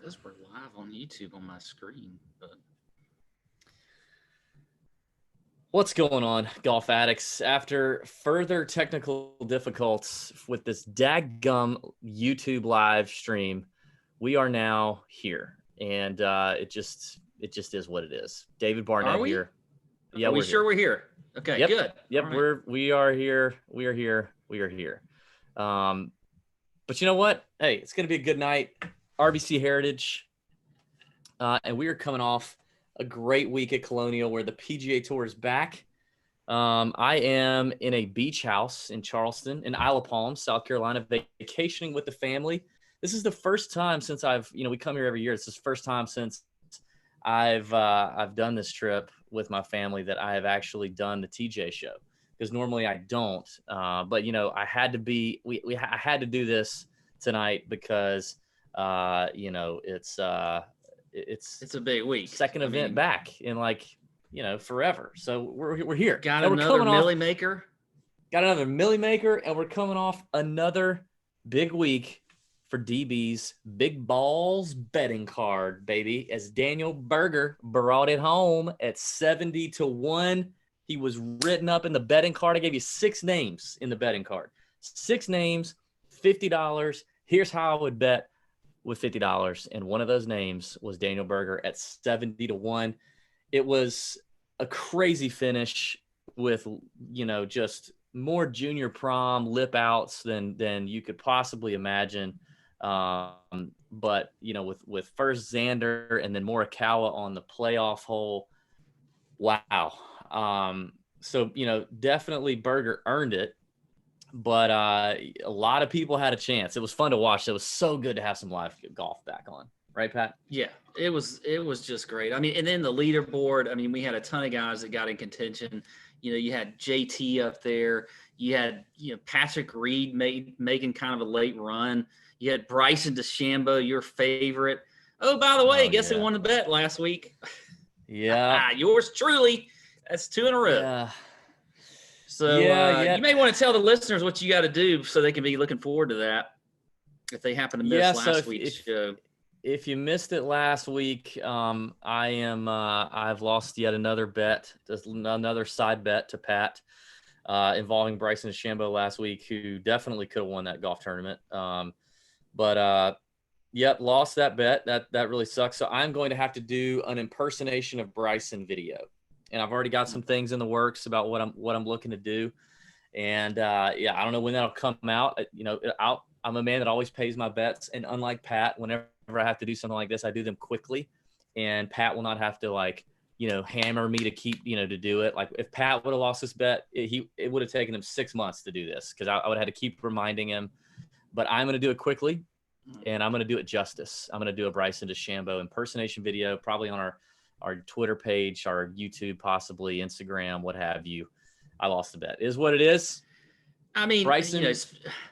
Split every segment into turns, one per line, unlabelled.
says we're live on YouTube on my screen, but
what's going on, golf addicts? After further technical difficulties with this daggum YouTube live stream, we are now here, and it just is what it is. David Barnett here.
Yeah, we're here. Okay,
yep.
Good.
Yep,
right.
we are here. We are here. But you know what? Hey, it's gonna be a good night. RBC Heritage, and we are coming off a great week at Colonial where the PGA Tour is back. I am in a beach house in Charleston, in Isle of Palms, South Carolina, vacationing with the family. This is the first time since we come here every year. It's the first time since I've done this trip with my family that I have actually done the TJ show, because normally I don't. But I had to be. I had to do this tonight because it's
a big week.
Second event back in forever. So we're here.
Got another Millie Maker,
and we're coming off another big week for DB's Big Balls betting card, baby. As Daniel Berger brought it home at 70-1. He was written up in the betting card. I gave you 6 names in the betting card. 6 names, $50. Here's how I would bet with $50, and one of those names was Daniel Berger at 70-1. It was a crazy finish with, just more junior prom lip outs than you could possibly imagine. But with first Xander and then Morikawa on the playoff hole. Wow. So definitely Berger earned it, but a lot of people had a chance. It was fun to watch. It was so good to have some live golf back on. Right, Pat?
Yeah, it was just great. I mean, and then the leaderboard, I mean, we had a ton of guys that got in contention. You had JT up there. You had, Patrick Reed making kind of a late run. You had Bryson DeChambeau, your favorite. Oh, by the way, guess who won the bet last week?
Yeah.
Yours truly. That's 2 in a row.
Yeah.
So you may want to tell the listeners what you got to do so they can be looking forward to that if they happen to miss last week's show.
If you missed it last week, I've lost yet another bet, another side bet to Pat, involving Bryson DeChambeau last week, who definitely could have won that golf tournament. Lost that bet. That really sucks. So I'm going to have to do an impersonation of Bryson video, and I've already got some things in the works about what I'm looking to do. And I don't know when that'll come out. I'm a man that always pays my bets, and unlike Pat, whenever I have to do something like this, I do them quickly, and Pat will not have to hammer me to keep, to do it. Like if Pat would have lost this bet, it would have taken him 6 months to do this, because I would have had to keep reminding him. But I'm going to do it quickly, and I'm going to do it justice. I'm going to do a Bryson DeChambeau impersonation video, probably on our Twitter page, our YouTube, possibly Instagram, what have you. I lost the bet. It is what it is.
I mean, Bryson,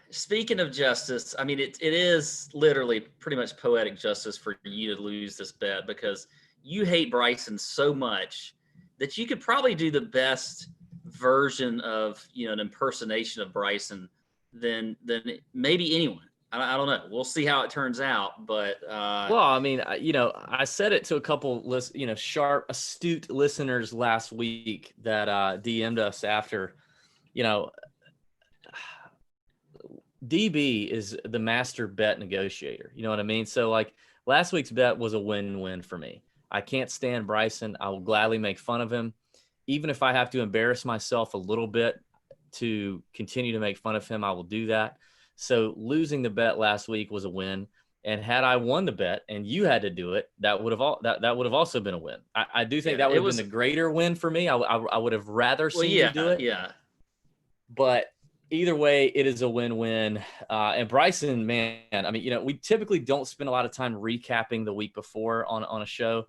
speaking of justice, I mean, it is literally pretty much poetic justice for you to lose this bet, because you hate Bryson so much that you could probably do the best version of, an impersonation of Bryson than maybe anyone. I don't know. We'll see how it turns out. But
well, I mean, I said it to a couple sharp, astute listeners last week that DM'd us after, DB is the master bet negotiator. You know what I mean? So last week's bet was a win-win for me. I can't stand Bryson. I will gladly make fun of him. Even if I have to embarrass myself a little bit to continue to make fun of him, I will do that. So losing the bet last week was a win. And had I won the bet and you had to do it, that would have also been a win. I do think that would have been the greater win for me. I would have rather seen you do it.
Yeah.
But either way, it is a win-win. And Bryson, man, I mean, we typically don't spend a lot of time recapping the week before on a show,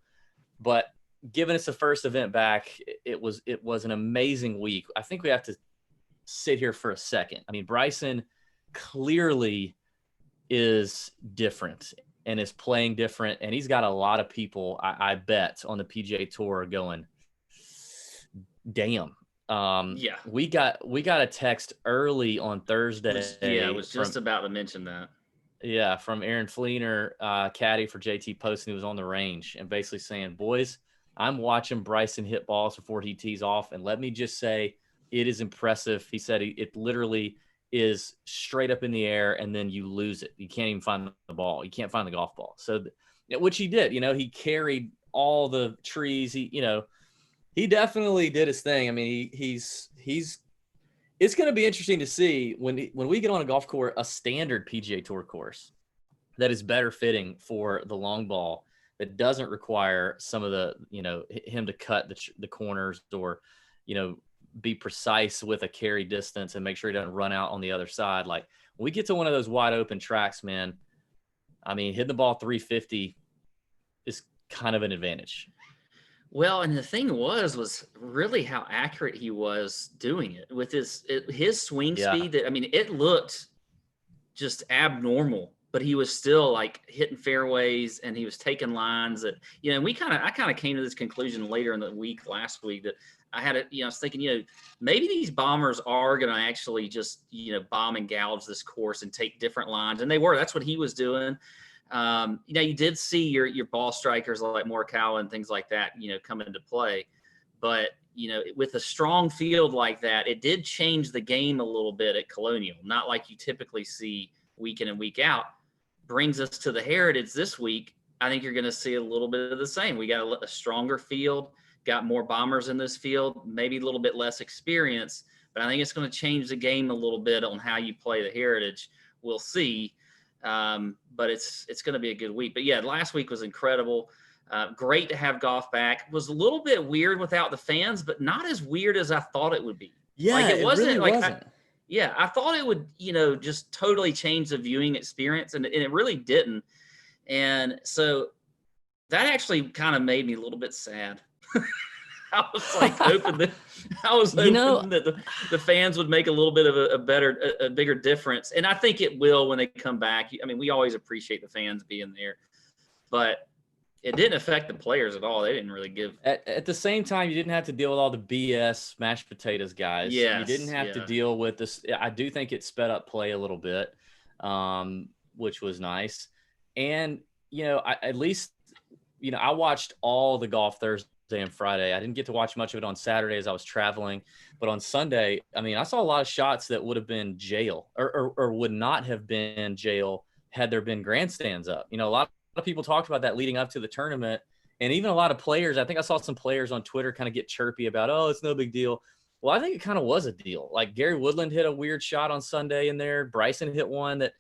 but given it's the first event back, it was an amazing week. I think we have to sit here for a second. I mean, Bryson clearly is different and is playing different, and he's got a lot of people, I bet, on the PGA Tour going, damn. We got a text early on Thursday.
I was just about to mention that.
Yeah, from Aaron Fleener, caddy for JT Poston, who was on the range, and basically saying, boys, I'm watching Bryson hit balls before he tees off, and let me just say, it is impressive. He said it literally is straight up in the air, and then you lose it. You can't even find the ball. You can't find the golf ball. So, which he did. He carried all the trees. He definitely did his thing. I mean, he's it's going to be interesting to see when we get on a golf course, a standard PGA Tour course that is better fitting for the long ball, that doesn't require some of the, him to cut the corners or, be precise with a carry distance and make sure he doesn't run out on the other side. Like when we get to one of those wide open tracks, man, I mean, hitting the ball 350 is kind of an advantage.
Well, and the thing was really how accurate he was doing it with his swing speed. That, I mean, it looked just abnormal, but he was still like hitting fairways and he was taking lines that, and I kind of came to this conclusion later in the week, last week, that I had I was thinking, maybe these bombers are going to actually just, bomb and gouge this course and take different lines. And that's what he was doing. You did see your ball strikers like Morikawa and things like that, come into play. But, with a strong field like that, it did change the game a little bit at Colonial, not like you typically see week in and week out. Brings us to the Heritage this week. I think you're going to see a little bit of the same. We got a stronger field, got more bombers in this field, maybe a little bit less experience, but I think it's going to change the game a little bit on how you play the Heritage. We'll see. But it's going to be a good week. But yeah, last week was incredible. Great to have golf back. Was a little bit weird without the fans, but not as weird as I thought it would be.
Yeah,
like, it wasn't
really
like
wasn't.
I thought it would, just totally change the viewing experience, and it really didn't. And so that actually kind of made me a little bit sad. I was like hoping that that the fans would make a little bit of a bigger difference. And I think it will when they come back. I mean, we always appreciate the fans being there, but it didn't affect the players at all. They didn't really give.
At the same time, you didn't have to deal with all the BS mashed potatoes, guys.
Yes,
you didn't have to deal with this. I do think it sped up play a little bit, which was nice. And, at least, I watched all the golf Thursday and Friday. I didn't get to watch much of it on Saturday as I was traveling, but on Sunday, I mean, I saw a lot of shots that would have been jail or would not have been jail had there been grandstands up. A lot of people talked about that leading up to the tournament, and even a lot of players. I think I saw some players on Twitter kind of get chirpy about, oh, it's no big deal. Well, I think it kind of was a deal. Like Gary Woodland hit a weird shot on Sunday in there. Bryson hit one that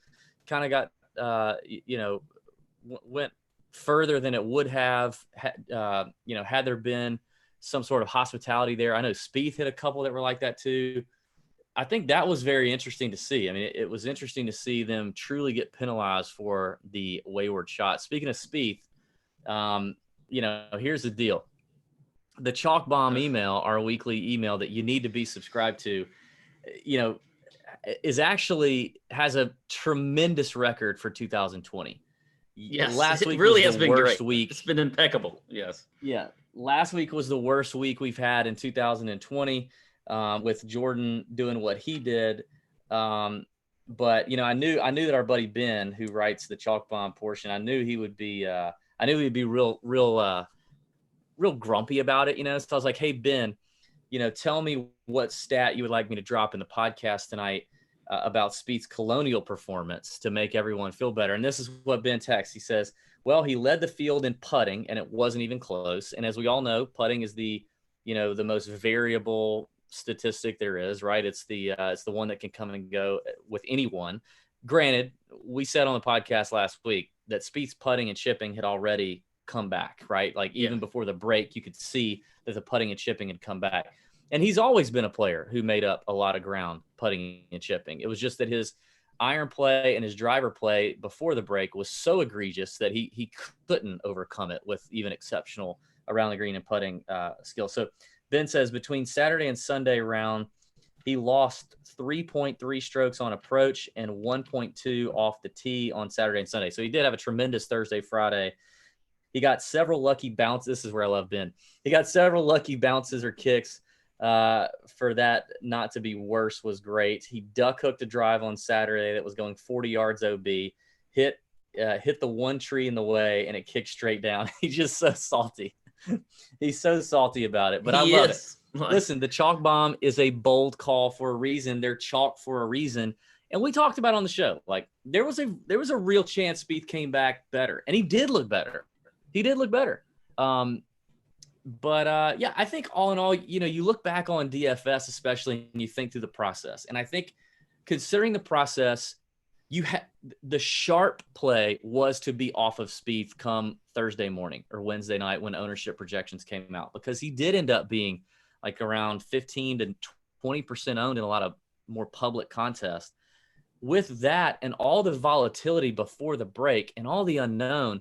kind of got, went further than it would have, had there been some sort of hospitality there. I know Spieth hit a couple that were like that too. I think that was very interesting to see. I mean, it was interesting to see them truly get penalized for the wayward shot. Speaking of Spieth, here's the deal. The Chalk Bomb email, our weekly email that you need to be subscribed to, has a tremendous record for 2020.
Yes,
last week
really
was
has
the
been
worst
great.
week.
It's been impeccable. Yes.
Yeah. Last week was the worst week we've had in 2020, with Jordan doing what he did. But I knew that our buddy Ben, who writes the Chalk Bomb portion, I knew he would be real grumpy about it. So I was like, hey Ben, tell me what stat you would like me to drop in the podcast tonight about Spieth's Colonial performance to make everyone feel better. And this is what Ben texts. He says, well, he led the field in putting, and it wasn't even close. And as we all know, putting is the most variable statistic there is, right? It's the one that can come and go with anyone. Granted, we said on the podcast last week that Spieth's putting and chipping had already come back, right? Like even before the break, you could see that the putting and chipping had come back. And he's always been a player who made up a lot of ground putting and chipping. It was just that his iron play and his driver play before the break was so egregious that he couldn't overcome it with even exceptional around the green and putting skill. So Ben says between Saturday and Sunday round, he lost 3.3 strokes on approach and 1.2 off the tee on Saturday and Sunday. So he did have a tremendous Thursday, Friday. He got several lucky bounces. This is where I love Ben. He got several lucky bounces or kicks. For that not to be worse was great. He duck hooked a drive on Saturday that was going 40 yards OB. hit the one tree in the way, and it kicked straight down. He's just so salty. He's so salty about it, but I love it. Listen, the chalk bomb is a bold call for a reason. They're chalk for a reason. And we talked about on the show, like there was a real chance Spieth came back better, and he did look better. Yeah, I think all in all, you look back on DFS especially, and you think through the process. And I think considering the process, the sharp play was to be off of Spieth come Thursday morning or Wednesday night when ownership projections came out, because he did end up being like around 15 to 20% owned in a lot of more public contests. With that and all the volatility before the break and all the unknown,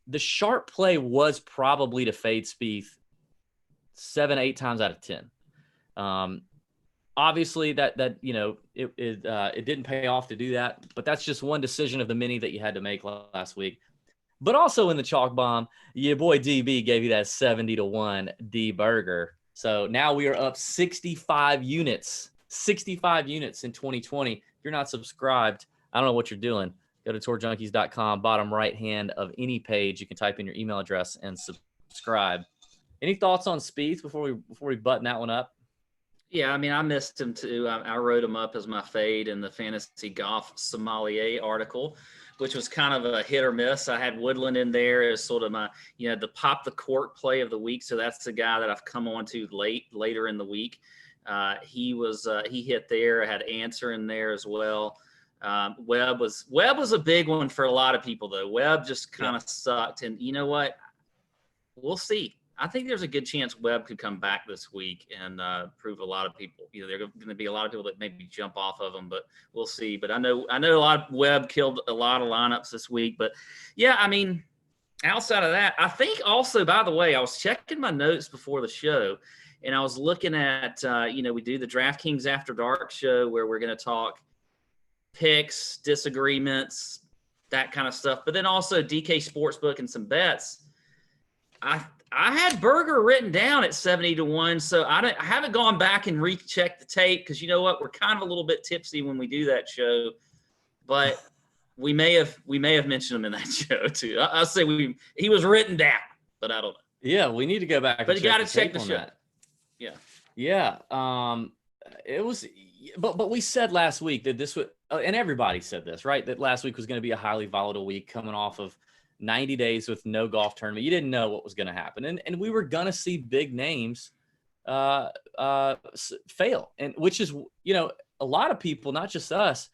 the sharp play was probably to fade Spieth 7-8 times out of 10. Obviously that it didn't pay off to do that, but that's just one decision of the many that you had to make last week. But also in the chalk bomb, your boy DB gave you that 70-1 D Burger. So now we are up 65 units in 2020. If you're not subscribed, I don't know what you're doing. Go to tourjunkies.com, bottom right hand of any page. You can type in your email address and subscribe. Any thoughts on Spieth before we button that one up?
Yeah, I mean, I missed him too. I wrote him up as my fade in the Fantasy Golf Sommelier article, which was kind of a hit or miss. I had Woodland in there as sort of my, the pop the cork play of the week. So that's the guy that I've come on to later in the week. He hit there. I had Answer in there as well. Webb was a big one for a lot of people though. Webb just kind of sucked, and you know what? We'll see. I think there's a good chance Webb could come back this week and prove a lot of people. There are going to be a lot of people that maybe jump off of him, but we'll see. But I know a lot of Webb killed a lot of lineups this week. But yeah, I mean, outside of that, I think also, by the way, I was checking my notes before the show, and I was looking at we do the DraftKings After Dark show where we're going to talk picks, disagreements, that kind of stuff. But then also DK Sportsbook and some bets. I had Berger written down at 70-1, so I haven't gone back and rechecked the tape because you know what, we're kind of a little bit tipsy when we do that show, but we may have mentioned him in that show too. I'll say he was written down, but I don't know.
Yeah, we need to go back.
But you got to check the show. That.
Yeah. It was, but we said last week that this would, and everybody said this, right? That last week was going to be a highly volatile week coming off of 90 days with no golf tournament. You didn't know what was going to happen. And we were going to see big names fail. And which is, a lot of people, not just us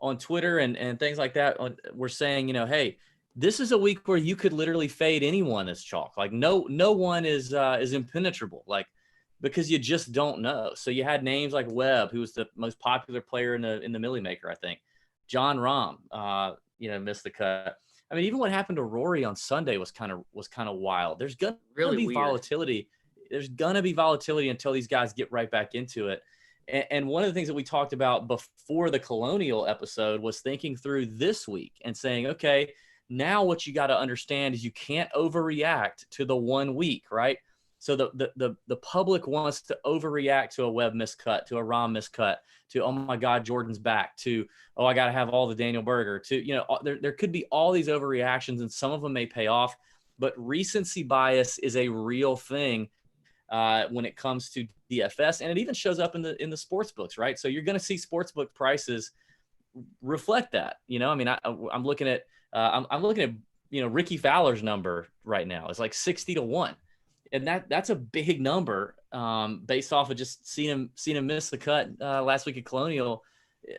on Twitter and things like that, were saying, hey, this is a week where you could literally fade anyone as chalk. Like no one is impenetrable, like, because you just don't know. So you had names like Webb, who was the most popular player in the Millie Maker, I think. John Rahm, missed the cut. I mean, even what happened to Rory on Sunday was kind of wild. There's going to be volatility. There's going to be volatility until these guys get right back into it. And one of the things that we talked about before the Colonial episode was thinking through this week and saying, okay, now what you got to understand is you can't overreact to the 1 week, right? So the public wants to overreact to a Webb miscut, to a Rahm miscut, to, oh my God, Jordan's back, to, oh, I got to have all the Daniel Berger, to, there could be all these overreactions, and some of them may pay off, but recency bias is a real thing when it comes to DFS, and it even shows up in the sports books, right? So you're going to see sportsbook prices reflect that. I'm looking at Ricky Fowler's number right now. It's like 60-1. And that's a big number based off of just seeing him miss the cut last week at Colonial.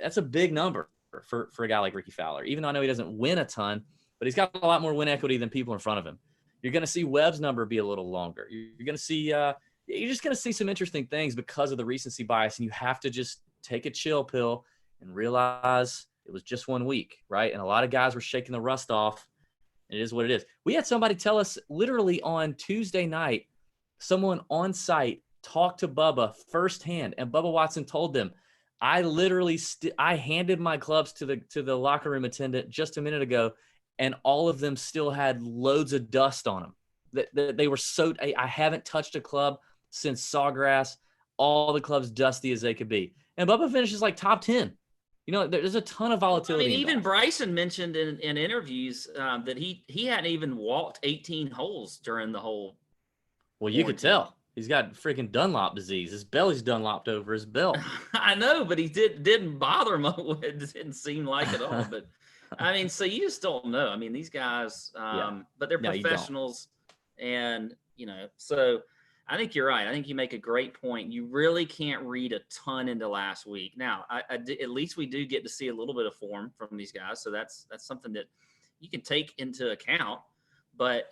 That's a big number for a guy like Ricky Fowler. Even though I know he doesn't win a ton, but he's got a lot more win equity than people in front of him. You're going to see Webb's number be a little longer. You're going to see you're just going to see some interesting things because of the recency bias, and you have to just take a chill pill and realize it was just 1 week, right? And a lot of guys were shaking the rust off. It is what it is. We had somebody tell us literally on Tuesday night, someone on site talked to Bubba firsthand, and Bubba Watson told them, I literally I handed my clubs to the locker room attendant just a minute ago, and all of them still had loads of dust on them. That they were so, I haven't touched a club since Sawgrass, all the clubs dusty as they could be. And Bubba finishes like top 10. there's a ton of volatility.
I mean, even Bryson mentioned in interviews that he hadn't even walked 18 holes during the whole.
Well, you could tell he's got freaking Dunlop disease. His belly's Dunlopped over his belt.
I know, but he didn't bother him. It didn't seem like at all. But I mean, so you just don't know. I mean, these guys, but they're professionals, and so. I think you're right. I think you make a great point. You really can't read a ton into last week. Now, at least we do get to see a little bit of form from these guys, so that's something that you can take into account. But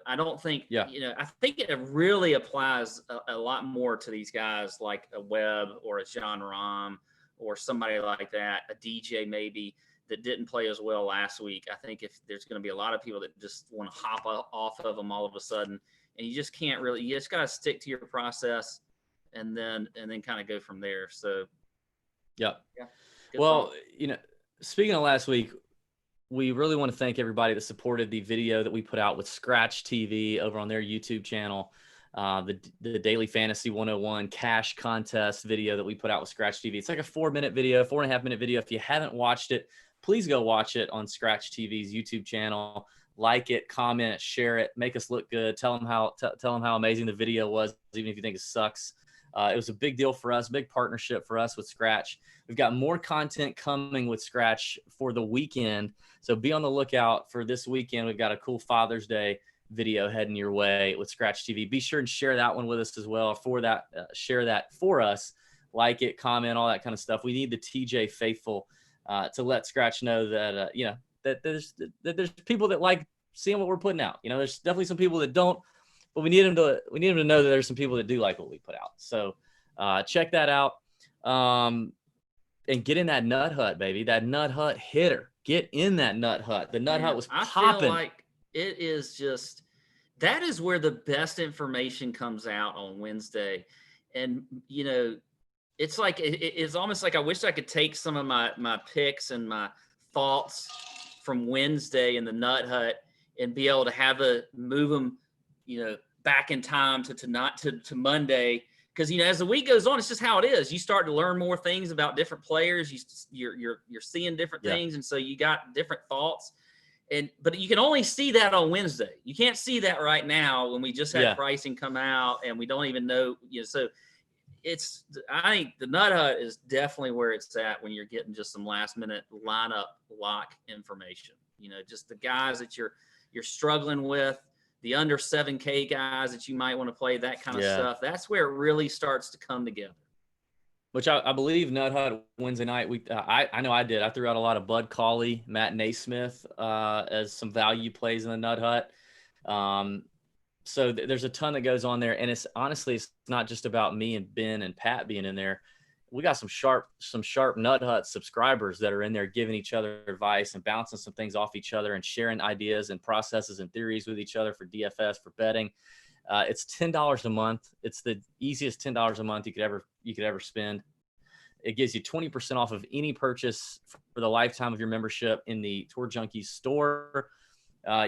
I don't think. I think it really applies a lot more to these guys like a Webb or a John Rahm or somebody like that, a DJ maybe that didn't play as well last week. I think if there's going to be a lot of people that just want to hop off of them all of a sudden. And you just can't really. You just got to stick to your process, and then kind of go from there. So,
yeah. Well, speaking of last week, we really want to thank everybody that supported the video that we put out with Scratch TV over on their YouTube channel, the Daily Fantasy 101 cash contest video that we put out with Scratch TV. It's like a 4-minute video, 4.5-minute video. If you haven't watched it, please go watch it on Scratch TV's YouTube channel. Like it, comment, share it, make us look good. Tell them how amazing the video was, even if you think it sucks. It was a big deal for us, big partnership for us with Scratch. We've got more content coming with Scratch for the weekend, so be on the lookout for this weekend. We've got a cool Father's Day video heading your way with Scratch TV. Be sure and share that one with us as well. For that, share that for us. Like it, comment, all that kind of stuff. We need the TJ faithful to let Scratch know that that there's people that like seeing what we're putting out. There's definitely some people that don't, but we need them to know that there's some people that do like what we put out. So check that out. And get in that nut hut, baby. That nut hut hitter. Get in that nut hut. The nut hut was popping. I feel like
it is just, that is where the best information comes out on Wednesday. And, it's like, it's almost like I wish I could take some of my picks and my thoughts from Wednesday in the nut hut and be able to move them, back in time to Monday. Because, as the week goes on, it's just how it is. You start to learn more things about different players. You're seeing different things. And so you got different thoughts, but you can only see that on Wednesday. You can't see that right now when we just had pricing come out and we don't even know, so I think the nut hut is definitely where it's at when you're getting just some last minute lineup lock information. Just the guys that you're struggling with, the under 7K guys that you might want to play, that kind of stuff. That's where it really starts to come together.
Which I believe Nut Hut Wednesday night. I know I did. I threw out a lot of Bud Cauley, Matt Naismith as some value plays in the Nut Hut. So there's a ton that goes on there, and it's not just about me and Ben and Pat being in there. We got some sharp Nut Hut subscribers that are in there giving each other advice and bouncing some things off each other and sharing ideas and processes and theories with each other for DFS, for betting. It's $10 a month. It's the easiest $10 a month you could ever spend. It gives you 20% off of any purchase for the lifetime of your membership in the Tour Junkies store.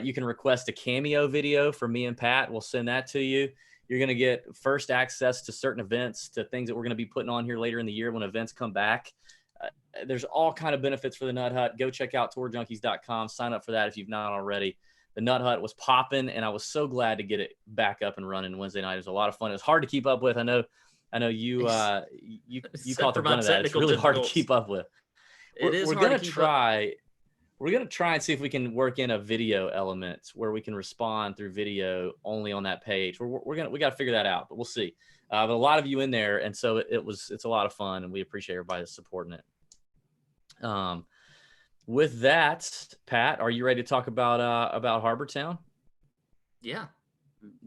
You can request a cameo video for me and Pat. We'll send that to you. You're going to get first access to certain events, to things that we're going to be putting on here later in the year when events come back. There's all kind of benefits for the Nut Hut. Go check out tourjunkies.com. Sign up for that if you've not already. The Nut Hut was popping, and I was so glad to get it back up and running Wednesday night. It was a lot of fun. It was hard to keep up with. I know you caught the brunt of that. It's really hard to keep up with. We're going to try. We're going to try and see if we can work in a video element where we can respond through video only on that page. We got to figure that out, but we'll see. But a lot of you in there, and so it's a lot of fun, and we appreciate everybody that's supporting it. With that, Pat, are you ready to talk about Harbour Town?
Yeah.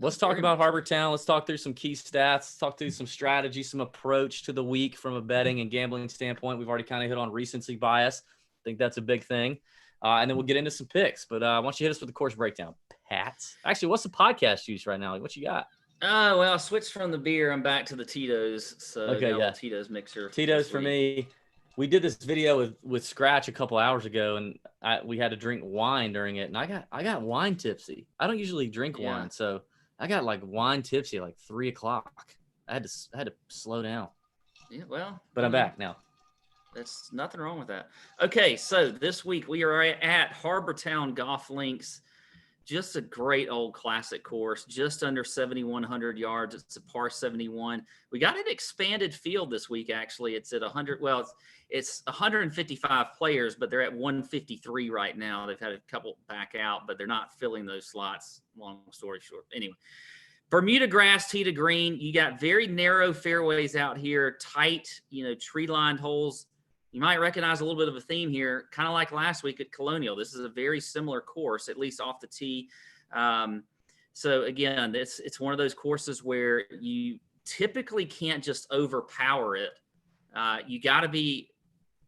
Let's talk about Harbour Town. Let's talk through some key stats. Let's talk through some strategy, some approach to the week from a betting and gambling standpoint. We've already kind of hit on recency bias. I think that's a big thing. And then we'll get into some picks. But why don't you hit us with the course breakdown, Pat? Actually, what's the podcast use right now? Like, what you got?
Well, I switched from the beer. I'm back to the Tito's. So
okay, yeah.
Tito's mixer.
Tito's for me. We did this video with Scratch a couple hours ago, and we had to drink wine during it. And I got wine tipsy. I don't usually drink wine, so I got like wine tipsy at like 3:00. I had to slow down.
Yeah, well.
But I'm back now.
That's nothing wrong with that. Okay, so this week we are at Harbour Town Golf Links. Just a great old classic course, just under 7,100 yards. It's a par 71. We got an expanded field this week, actually. It's at 100. Well, it's 155 players, but they're at 153 right now. They've had a couple back out, but they're not filling those slots. Long story short. Anyway, Bermudagrass Tee to green. You got very narrow fairways out here, tight, tree-lined holes. You might recognize a little bit of a theme here, kind of like last week at Colonial. This is a very similar course, at least off the tee. So again, it's one of those courses where you typically can't just overpower it. You got to be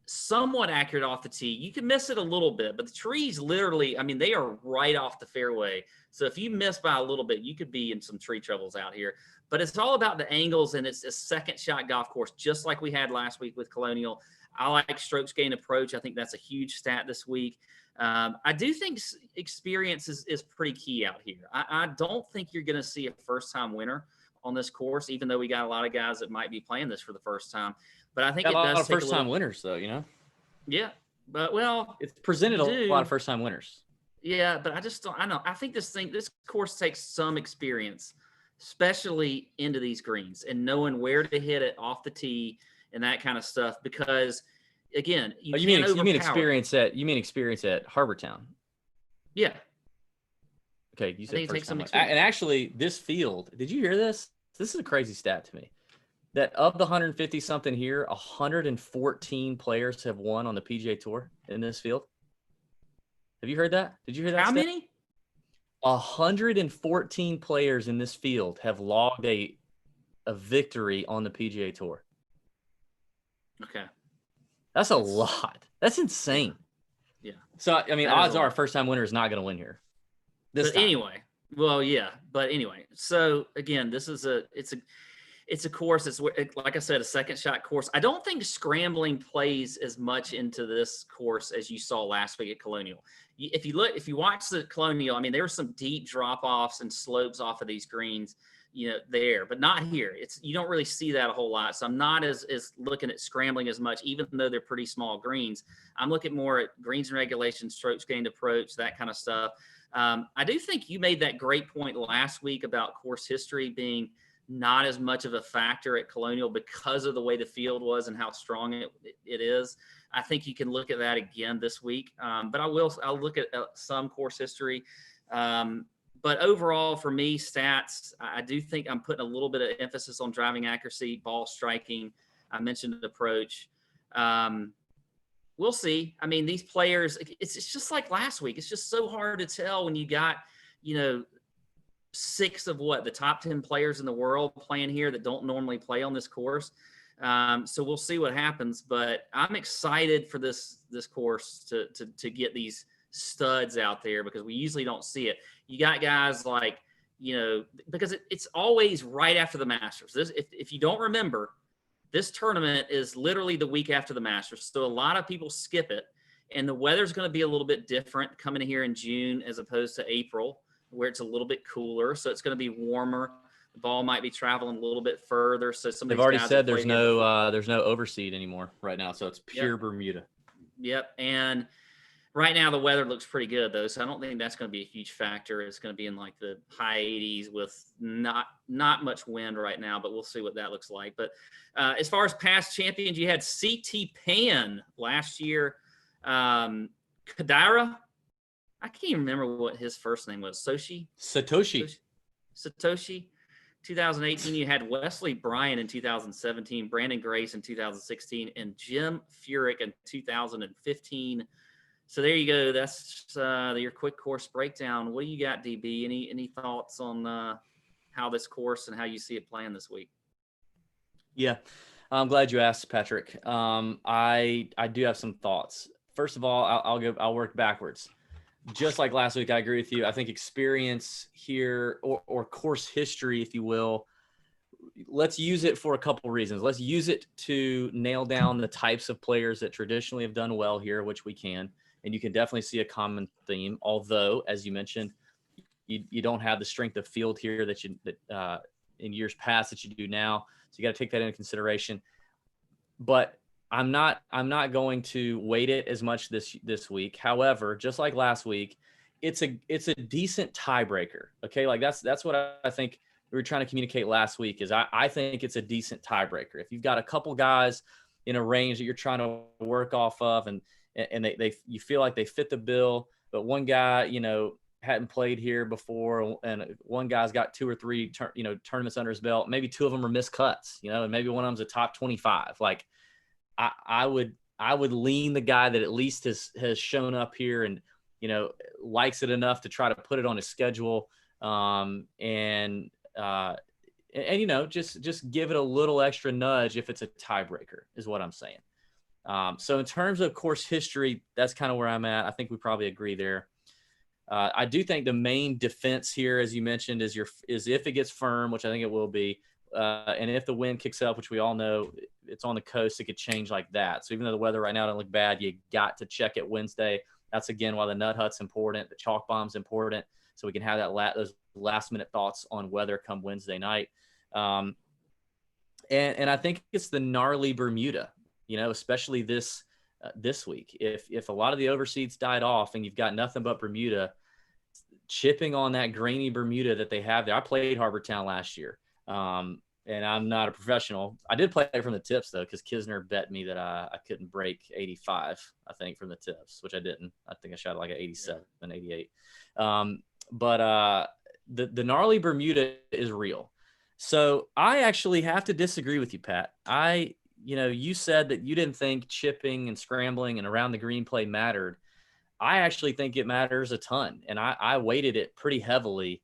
somewhat accurate off the tee. You can miss it a little bit, but the trees literally, they are right off the fairway. So if you miss by a little bit, you could be in some tree troubles out here. But it's all about the angles, and it's a second shot golf course, just like we had last week with Colonial. I like strokes gained approach. I think that's a huge stat this week. I do think experience is pretty key out here. I don't think you're going to see a first-time winner on this course, even though we got a lot of guys that might be playing this for the first time. But I think it does take a lot
of first-time winners, though.
Yeah, but
it's presented a lot of first-time winners.
Yeah, but I just don't. I know. I think this course takes some experience, especially into these greens and knowing where to hit it off the tee and that kind of stuff, because again, you mean experience
at Harbour Town?
Yeah.
Okay, you said first time. And actually, this field, did you hear this? This is a crazy stat to me. That of the 150 something here, 114 players have won on the PGA Tour in this field. Have you heard that? Did you hear that?
How many?
114 players in this field have logged a victory on the PGA Tour.
Okay.
That's a lot. That's insane.
Yeah.
So, odds are a first-time winner is not going to win here.
Anyway, so again, this is it's a course. It's, like I said, a second shot course. I don't think scrambling plays as much into this course as you saw last week at Colonial. If you watch the Colonial, there were some deep drop-offs and slopes off of these greens, there, but not here. You don't really see that a whole lot. So I'm not as looking at scrambling as much, even though they're pretty small greens. I'm looking more at greens and regulations, strokes gained approach, that kind of stuff. I do think you made that great point last week about course history being not as much of a factor at Colonial because of the way the field was and how strong it is. I think you can look at that again this week. But I'll look at some course history. But overall, for me, stats, I do think I'm putting a little bit of emphasis on driving accuracy, ball striking. I mentioned the approach. We'll see. These players, it's just like last week. It's just so hard to tell when you got, 6 of the top 10 players in the world playing here that don't normally play on this course. So we'll see what happens. But I'm excited for this course to get these studs out there, because we usually don't see it. You got guys like, because it's always right after the Masters. If you don't remember, this tournament is literally the week after the Masters. So a lot of people skip it, and the weather's going to be a little bit different coming here in June as opposed to April, where it's a little bit cooler. So it's going to be warmer. The ball might be traveling a little bit further. So they've
already said there's no overseed anymore right now. So it's pure Bermuda.
Yep. And right now the weather looks pretty good though. So I don't think that's going to be a huge factor. It's going to be in like the high 80s with not much wind right now, but we'll see what that looks like. But as far as past champions, you had CT Pan last year. Kadira, I can't even remember what his first name was. Satoshi. 2018, you had Wesley Bryan in 2017, Brandon Grace in 2016, and Jim Furyk in 2015. So there you go. That's your quick course breakdown. What do you got, DB? Any thoughts on how this course and how you see it playing this week?
Yeah, I'm glad you asked, Patrick. I do have some thoughts. First of all, I'll work backwards. Just like last week, I agree with you. I think experience here or course history, if you will, let's use it for a couple reasons. Let's use it to nail down the types of players that traditionally have done well here, which we can. And you can definitely see a common theme, although, as you mentioned, you don't have the strength of field here that in years past that you do now. So you got to take that into consideration. But I'm not going to weight it as much this week. However, just like last week, it's a decent tiebreaker. Okay, like that's what I think we were trying to communicate last week. Is I think it's a decent tiebreaker. If you've got a couple guys in a range that you're trying to work off of, and they you feel like they fit the bill, but one guy hadn't played here before, and one guy's got 2 or 3 tournaments under his belt. Maybe 2 of them are missed cuts, and maybe one of them's a top 25. Like I would lean the guy that at least has shown up here and likes it enough to try to put it on his schedule, and just give it a little extra nudge if it's a tiebreaker is what I'm saying. So in terms of course history, that's kind of where I'm at. I think we probably agree there. I do think the main defense here, as you mentioned, is if it gets firm, which I think it will be, and if the wind kicks up, which we all know it's on the coast, it could change like that. So even though the weather right now doesn't look bad, you got to check it Wednesday. That's again why the nut hut's important, the chalk bomb's important, so we can have those last minute thoughts on weather come Wednesday night. And I think it's the gnarly Bermuda, especially this week. If a lot of the overseeds died off and you've got nothing but Bermuda, chipping on that grainy Bermuda that they have there. I played Harbour Town last year, and I'm not a professional. I did play from the tips though, because Kisner bet me that I couldn't break 85, I think, from the tips, which I didn't. I think I shot like an 87, 88. But the gnarly Bermuda is real. So I actually have to disagree with you, Pat. You said that you didn't think chipping and scrambling and around the green play mattered. I actually think it matters a ton. And I weighted it pretty heavily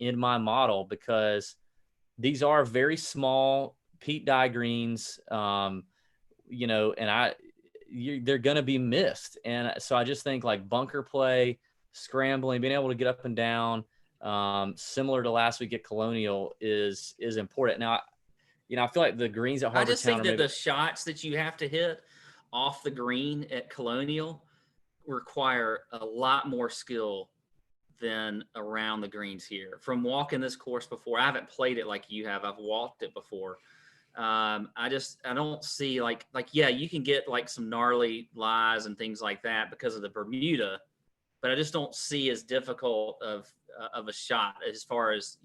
in my model because these are very small peat dye greens, and they're going to be missed. And so I just think like bunker play, scrambling, being able to get up and down, similar to last week at Colonial is important. Now, I feel like the greens at Harbour Town.
I just think that the shots that you have to hit off the green at Colonial require a lot more skill than around the greens here. From walking this course before, I haven't played it like you have. I've walked it before. I don't see yeah, you can get like some gnarly lies and things like that because of the Bermuda, but I just don't see as difficult of a shot as far as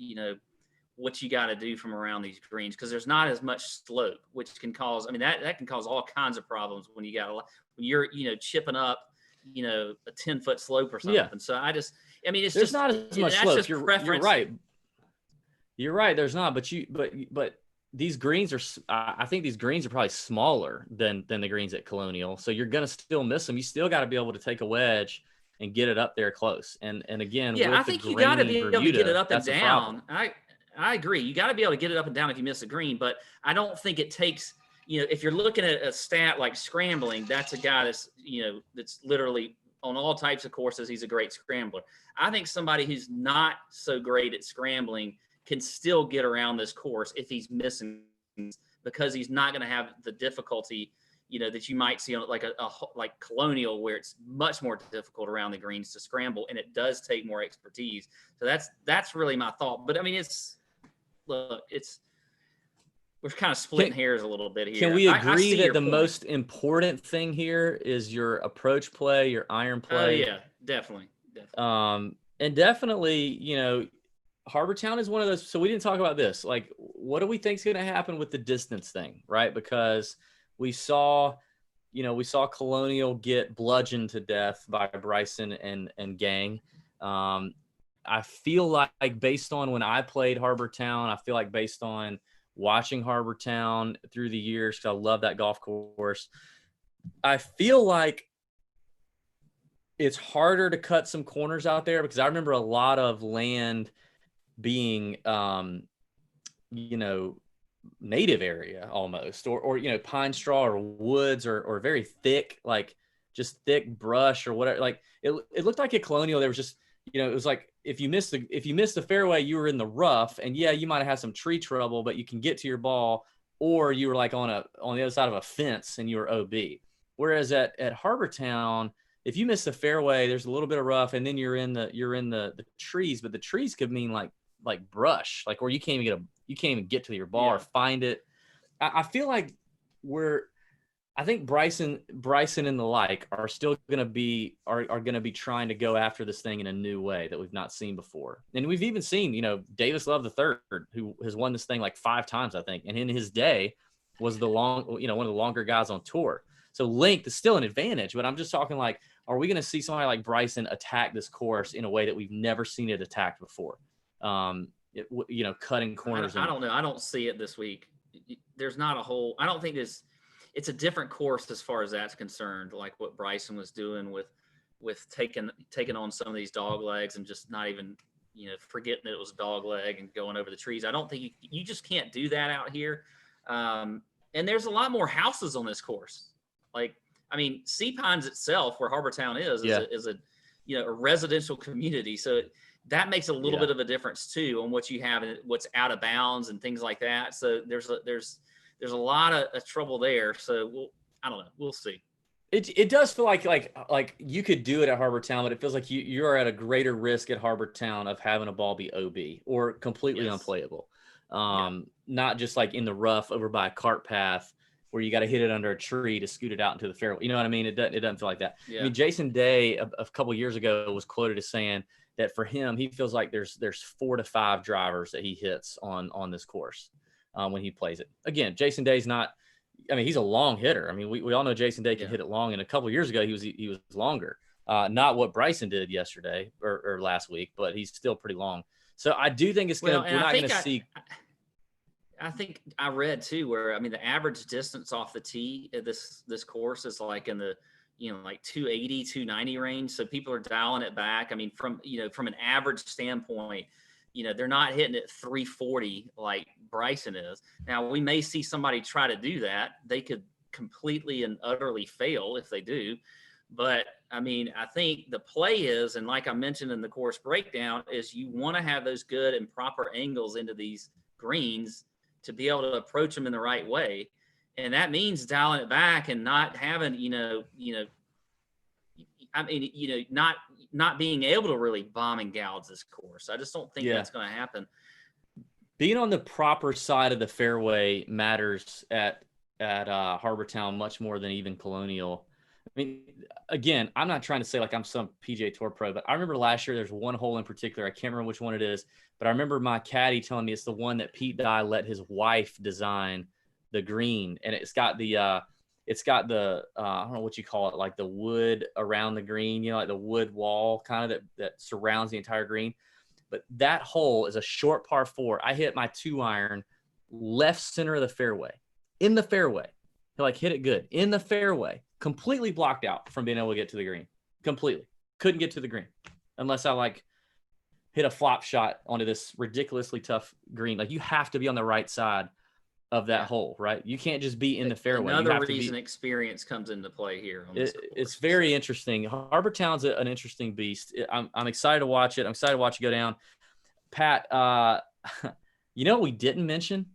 what you got to do from around these greens, because there's not as much slope, which can cause, that can cause all kinds of problems when you're chipping up, a 10-foot slope or something. Yeah. So there's
not as much slope. You're right. You're right. There's not, but these greens are, I think these greens are probably smaller than the greens at Colonial. So you're going to still miss them. You still got to be able to take a wedge and get it up there close. And again,
I think you got to be able to get it up and down. I agree. You got to be able to get it up and down if you miss a green, but I don't think it takes, if you're looking at a stat like scrambling, that's a guy that's, that's literally on all types of courses, he's a great scrambler. I think somebody who's not so great at scrambling can still get around this course if he's missing, because he's not going to have the difficulty, that you might see on like Colonial, where it's much more difficult around the greens to scramble, and it does take more expertise. So that's really my thought. But we're kind of splitting hairs a little bit here.
Can we agree that the most important thing here is your approach play, your iron play?
Oh yeah, definitely.
And definitely, Harbour Town is one of those. So we didn't talk about this. Like, what do we think is going to happen with the distance thing, right? Because we saw Colonial get bludgeoned to death by Bryson and gang. I feel like based on when I played Harbour Town, I feel like based on watching Harbour Town through the years, because I love that golf course, I feel like it's harder to cut some corners out there, because I remember a lot of land being, native area almost, or pine straw or woods or very thick, like just thick brush or whatever. Like it looked like at Colonial there was just, it was like if you missed the fairway, you were in the rough, and yeah, you might have had some tree trouble, but you can get to your ball, or you were like on the other side of a fence and you were OB. Whereas at Harbour Town, if you miss the fairway, there's a little bit of rough, and then you're in the trees, but the trees could mean like brush, like where you can't even get to your ball or find it. I feel like I think Bryson and the like are still going to be going to be trying to go after this thing in a new way that we've not seen before. And we've even seen, Davis Love III, who has won this thing like 5 times, I think, and in his day was one of the longer guys on tour. So length is still an advantage, but I'm just talking like, are we going to see somebody like Bryson attack this course in a way that we've never seen it attacked before? Cutting corners.
I don't know. I don't see it this week. There's not a whole. I don't think it's a different course as far as that's concerned. Like what Bryson was doing with taking on some of these dog legs and just not even forgetting that it was a dog leg and going over the trees. I don't think you just can't do that out here. And there's a lot more houses on this course. Like, I mean, Sea Pines itself, where Harbour Town is a residential community. So that makes a little bit of a difference too on what you have and what's out of bounds and things like that. So there's a lot of trouble there. So I don't know. We'll see.
It does feel like you could do it at Harbour Town, but it feels like you're at a greater risk at Harbour Town of having a ball be OB or completely unplayable. Not just like in the rough over by a cart path where you got to hit it under a tree to scoot it out into the fairway. You know what I mean? It doesn't feel like that. Yeah. I mean, Jason Day a couple years ago was quoted as saying that for him, he feels like there's 4 to 5 drivers that he hits on this course when he plays it. Again, Jason Day's not. I mean, he's a long hitter. I mean, we all know Jason Day can hit it long, and a couple of years ago he was longer. Not what Bryson did yesterday or last week, but he's still pretty long. So I do think it's gonna. We're not gonna see.
I think I read too where, I mean, the average distance off the tee at this course is like in the, like 280, 290 range. So people are dialing it back. I mean, from an average standpoint, they're not hitting it 340 like Bryson is. Now, we may see somebody try to do that. They could completely and utterly fail if they do. But I mean, I think the play is, and like I mentioned in the course breakdown, is you want to have those good and proper angles into these greens to be able to approach them in the right way. And that means dialing it back and not having, not being able to really bomb and gouge this course. I just don't think that's going to happen.
Being on the proper side of the fairway matters at Harbour Town much more than even Colonial. I mean, again, I'm not trying to say like I'm some PGA Tour pro, but I remember last year there's one hole in particular. I can't remember which one it is, but I remember my caddy telling me it's the one that Pete Dye let his wife design the green, and it's got the I don't know what you call it, like the wood around the green, like the wood wall kind of that surrounds the entire green. But that hole is a short par 4. I hit my 2-iron left center of the fairway, in the fairway. He hit it good in the fairway. Completely blocked out from being able to get to the green. Completely. Couldn't get to the green unless I hit a flop shot onto this ridiculously tough green. You have to be on the right side of that hole, right? You can't just be in the fairway.
Another reason experience comes into play here.
It's very interesting. Harbour Town's an interesting beast. I'm excited to watch it. I'm excited to watch it go down. Pat, what we didn't mention?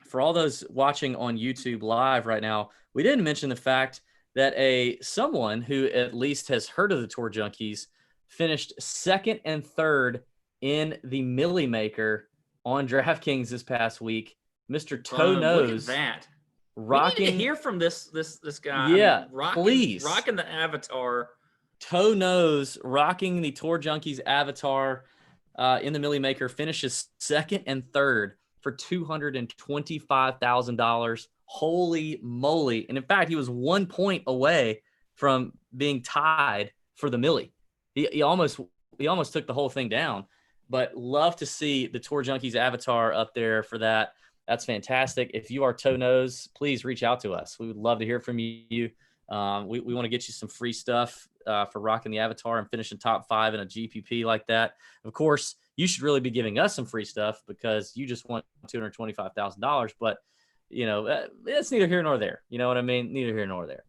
For all those watching on YouTube live right now, we didn't mention the fact that someone who at least has heard of the Tour Junkies finished 2nd and 3rd in the Millie Maker on DraftKings this past week. Mr. Toe Nose.
Look at that.
Rocking.
We need to hear from this guy.
Yeah, please.
Rocking the avatar.
Toe Nose rocking the Tour Junkies avatar in the Millie Maker, finishes 2nd and 3rd for $225,000. Holy moly. And in fact, he was 1 point away from being tied for the Millie. He almost took the whole thing down, but love to see the Tour Junkies avatar up there for that. That's fantastic. If you are Toe Nose, please reach out to us. We would love to hear from you. We want to get you some free stuff for rocking the avatar and finishing top 5 in a GPP like that. Of course, you should really be giving us some free stuff because you just want $225,000. But, it's neither here nor there. You know what I mean? Neither here nor there.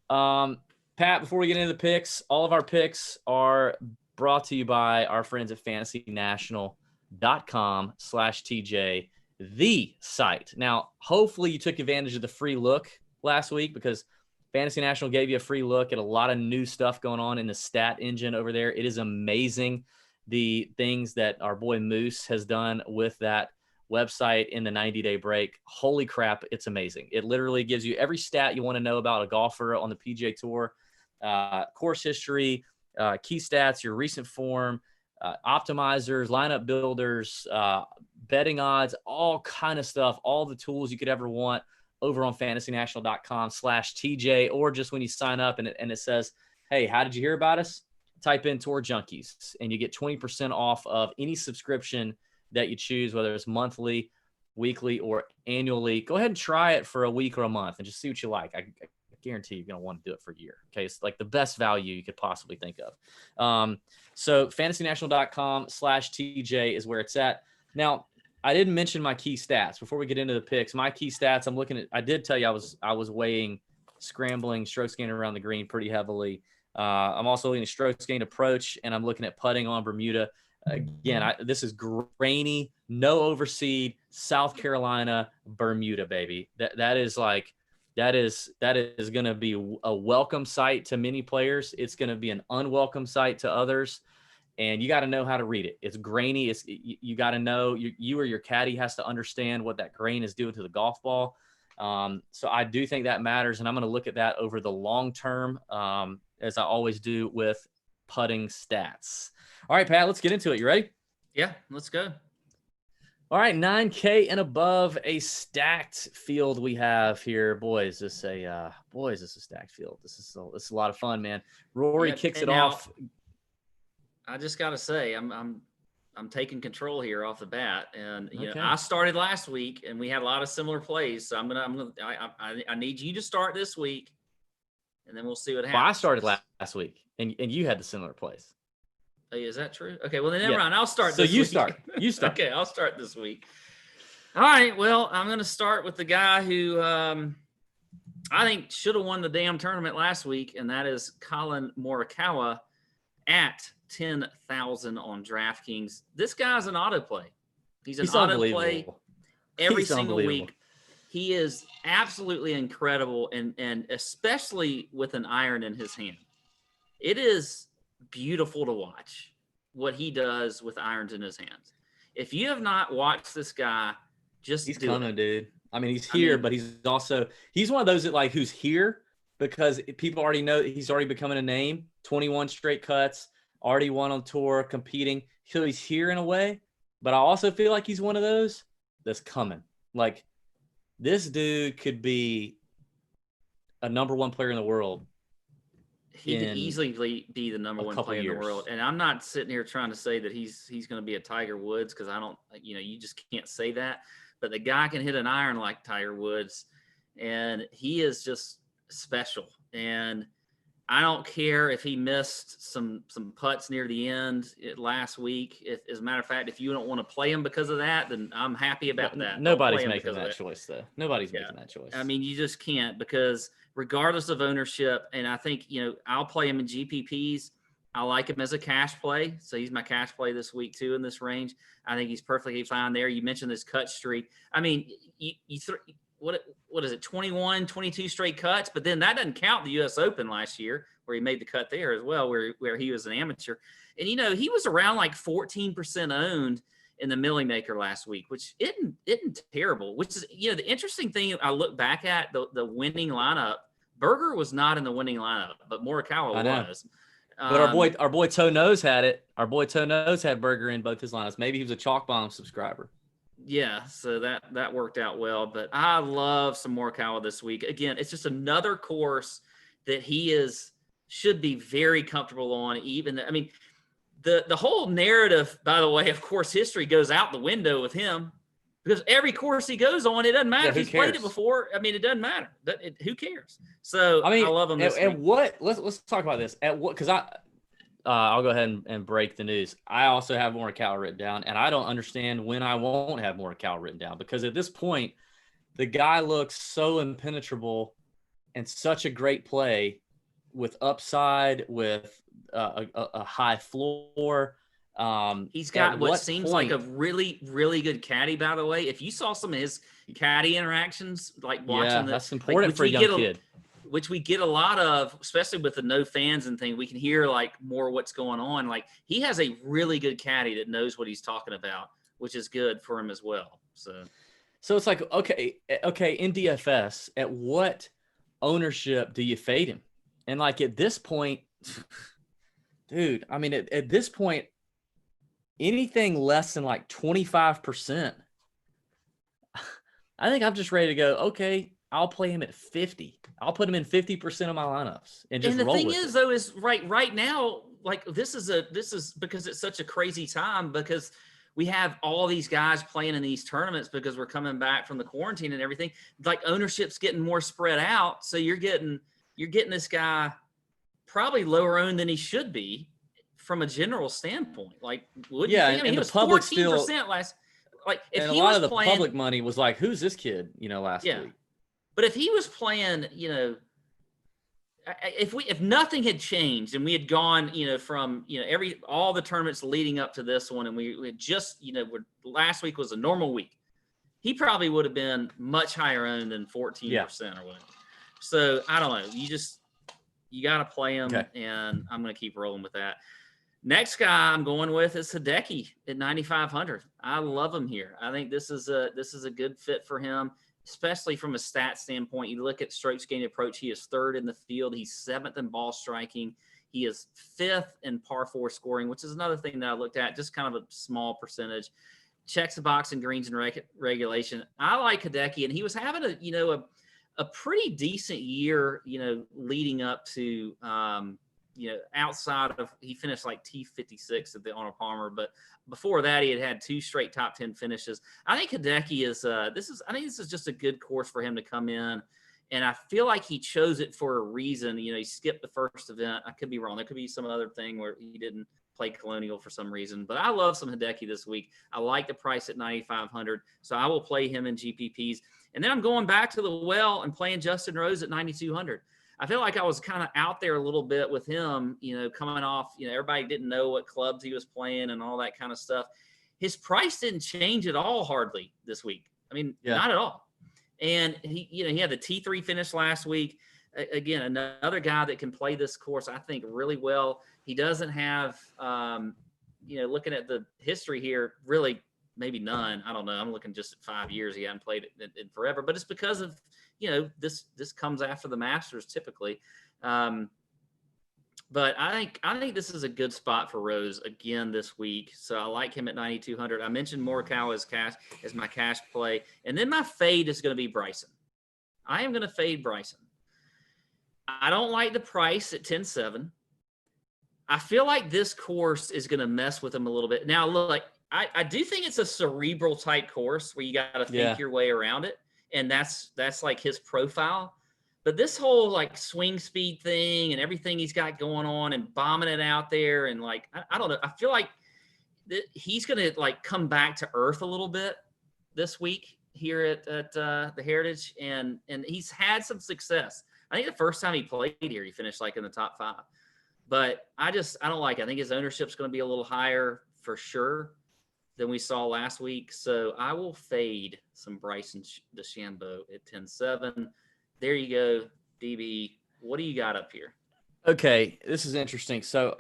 Pat, before we get into the picks, all of our picks are brought to you by our friends at fantasynational.com/TJ, the site. Now, hopefully you took advantage of the free look last week because Fantasy National gave you a free look at a lot of new stuff going on in the stat engine over there. It is amazing the things that our boy Moose has done with that website in the 90-day break. Holy crap, it's amazing. It literally gives you every stat you want to know about a golfer on the PGA Tour, course history, key stats, your recent form, optimizers, lineup builders, betting odds, all kind of stuff, all the tools you could ever want over on fantasynational.com/TJ, or just when you sign up and it says, hey, how did you hear about us? Type in Tour Junkies and you get 20% off of any subscription that you choose, whether it's monthly, weekly, or annually. Go ahead and try it for a week or a month and just see what you like. I guarantee you're going to want to do it for a year. Okay. It's like the best value you could possibly think of. So fantasynational.com/TJ is where it's at. Now, I didn't mention my key stats before we get into the picks. My key stats, I'm looking at, I did tell you I was weighing scrambling, strokes gained around the green pretty heavily. I'm also looking at strokes gained approach, and I'm looking at putting on Bermuda. Again, this is grainy, no overseed, South Carolina, Bermuda, baby. That is going to be a welcome sight to many players. It's going to be an unwelcome sight to others. And you got to know how to read it. It's grainy. You got to know, you or your caddy has to understand what that grain is doing to the golf ball. So I do think that matters. And I'm going to look at that over the long term, as I always do with putting stats. All right, Pat, let's get into it. You ready?
Yeah, let's go.
All right, 9K and above, a stacked field we have here. Boys, this is a stacked field. This is a lot of fun, man. Rory kicks it off.
I just got to say, I'm taking control here off the bat, and you know, I started last week, and we had a lot of similar plays. So I need you to start this week, and then we'll see what happens.
Well, I started last week, and you had the similar plays.
Hey, is that true? Okay, well then never mind. I'll start. So
you start. You start.
Okay, I'll start this week. All right. Well, I'm going to start with the guy who I think should have won the damn tournament last week, and that is Colin Morikawa at 10,000 on DraftKings. This guy's an auto play. He's an auto play every single week. He is absolutely incredible, and especially with an iron in his hand. It is beautiful to watch what he does with irons in his hands. If you have not watched this guy, he's coming, dude. I mean, he's here, but he's one of those that who's here because people already know he's already becoming a name. 21 straight cuts, already won on tour, competing. So he's here in a way, but I also feel like he's one of those that's coming. Like, this dude could be a number one player in the world. He could easily be the number one player in the world. And I'm not sitting here trying to say that he's going to be a Tiger Woods, because I don't, you just can't say that. But the guy can hit an iron like Tiger Woods, and he is just special. And I don't care if he missed some putts near the end last week. As a matter of fact, if you don't want to play him because of that, then I'm happy about that.
Nobody's making that choice, though. Nobody's making that choice.
I mean, you just can't, because regardless of ownership, and I think, I'll play him in GPPs. I like him as a cash play. So he's my cash play this week too in this range. I think he's perfectly fine there. You mentioned this cut streak. I mean, what is it, 21, 22 straight cuts? But then that doesn't count the U.S. Open last year, where he made the cut there as well, where he was an amateur. And, he was around 14% owned in the Millie Maker last week, which isn't terrible. Which is, the interesting thing, I look back at the winning lineup. Berger was not in the winning lineup, but Morikawa was.
But our boy Toe Nose had it. Our boy Toe Nose had Berger in both his lineups. Maybe he was a Chalk Bomb subscriber.
Yeah, so that worked out well. But I love some Morikawa this week. Again, it's just another course that he should be very comfortable on. The whole narrative, by the way, of course, history goes out the window with him, because every course he goes on, it doesn't matter if he's played it before. I mean, it doesn't matter. Who cares? So I love him this week.
Let's talk about this. Because I'll go ahead and break the news. I also have Morikawa written down, and I don't understand when I won't have Morikawa written down, because at this point, the guy looks so impenetrable and such a great play with upside, with a high floor.
He's got what seems like a really, really good caddy, by the way. If you saw some of his caddy interactions, watching
that's important for a young kid.
Which we get a lot of, especially with the no fans and thing. We can hear more what's going on. He has a really good caddy that knows what he's talking about, which is good for him as well.
So it's like, okay, in DFS, at what ownership do you fade him? And like at this point, dude, I mean, at this point, anything less than like 25%, I think I'm just ready to go, okay, I'll play him at 50. I'll put him in 50% of my lineups and just roll with it.
And the thing is, though, is right now, like this is because it's such a crazy time, because we have all these guys playing in these tournaments because we're coming back from the quarantine and everything. Like ownership's getting more spread out, so you're getting this guy probably lower owned than he should be from a general standpoint. Like, would you think? I mean, he was 14% last. Like, if
and
he
a lot
was
of the
playing,
public money was like, "Who's this kid?" Last week.
But if he was playing, if nothing had changed and we had gone, from all the tournaments leading up to this one, and we had just, last week was a normal week, he probably would have been much higher owned than 14% or whatever. So I don't know. You got to play him, and I'm going to keep rolling with that. Next guy I'm going with is Hideki at 9,500. I love him here. I think this is a good fit for him, especially from a stat standpoint. You look at strokes gained approach, he is third in the field. He's seventh in ball striking. He is fifth in par four scoring, which is another thing that I looked at, just kind of a small percentage. Checks the box in greens and regulation. I like Hideki, and he was having a pretty decent year, leading up to, outside of, he finished like T56 at the Arnold Palmer, but before that he had two straight top 10 finishes. I think Hideki is this is just a good course for him to come in, and I feel like he chose it for a reason. He skipped the first event. I could be wrong. There could be some other thing where he didn't play Colonial for some reason, but I love some Hideki this week. I like the price at 9,500, so I will play him in GPPs. And then I'm going back to the well and playing Justin Rose at 9,200. I feel like I was kind of out there a little bit with him, coming off, everybody didn't know what clubs he was playing and all that kind of stuff. His price didn't change at all hardly this week. I mean, not at all. And he had the T3 finish last week. Again, another guy that can play this course, I think, really well. He doesn't have, looking at the history here, really maybe none. I don't know. I'm looking just at 5 years. He hasn't played it in forever, but it's because of, this comes after the Masters typically. But I think this is a good spot for Rose again this week. So I like him at 9,200. I mentioned Morikawa as my cash play. And then my fade is going to be Bryson. I am going to fade Bryson. I don't like the price at 10.7. I feel like this course is going to mess with him a little bit. Now, look, I do think it's a cerebral type course where you got to think your way around it. And that's like his profile. But this whole like swing speed thing and everything he's got going on and bombing it out there, and like, I don't know. I feel like he's going to like come back to earth a little bit this week here at the Heritage. And he's had some success. I think the first time he played here, he finished like in the top 5. But I don't like it. I think his ownership's going to be a little higher for sure than we saw last week. So I will fade some Bryson DeChambeau at 10.7. There you go, DB. What do you got up here?
Okay, this is interesting. So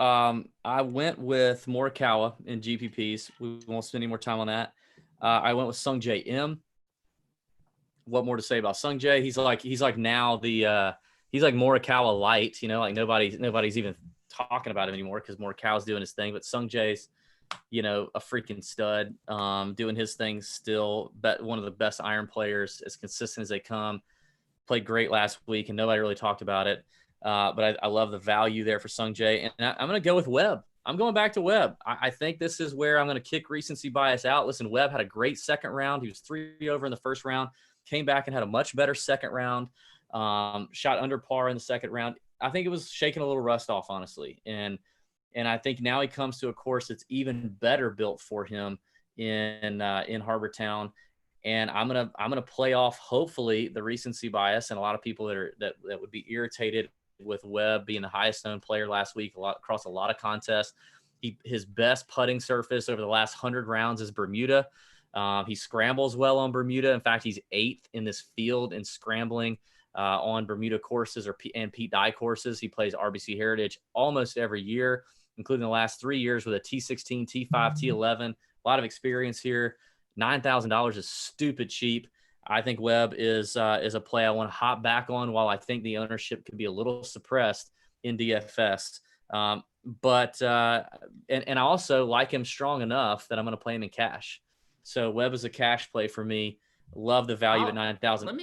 I went with Morikawa in GPPs. We won't spend any more time on that. I went with Sungjae M. What more to say about Sungjae? He's like now the he's like Morikawa light. Like nobody's even talking about him anymore because Morikawa's doing his thing. But Sungjae's a freaking stud, doing his thing still. One of the best iron players, as consistent as they come. Played great last week, and nobody really talked about it. But I love the value there for Sungjae. And I'm going to go with Webb. I'm going back to Webb. I think this is where I'm going to kick recency bias out. Listen, Webb had a great second round. He was 3 over in the first round, came back and had a much better second round, shot under par in the second round. I think it was shaking a little rust off, honestly. And I think now he comes to a course that's even better built for him in Harbour Town. And I'm gonna play off, hopefully, the recency bias, and a lot of people that would be irritated with Webb being the highest known player last week across a lot of contests. His best putting surface over the last 100 rounds is Bermuda. He scrambles well on Bermuda. In fact, he's 8th in this field in scrambling on Bermuda courses and Pete Dye courses. He plays RBC Heritage almost every year, including the last 3 years with a T16, T5, T11. A lot of experience here. $9,000 is stupid cheap. I think Webb is a play I want to hop back on, while I think the ownership could be a little suppressed in DFS. But I also like him strong enough that I'm going to play him in cash. So Webb is a cash play for me. Love the value at 9,000.
Let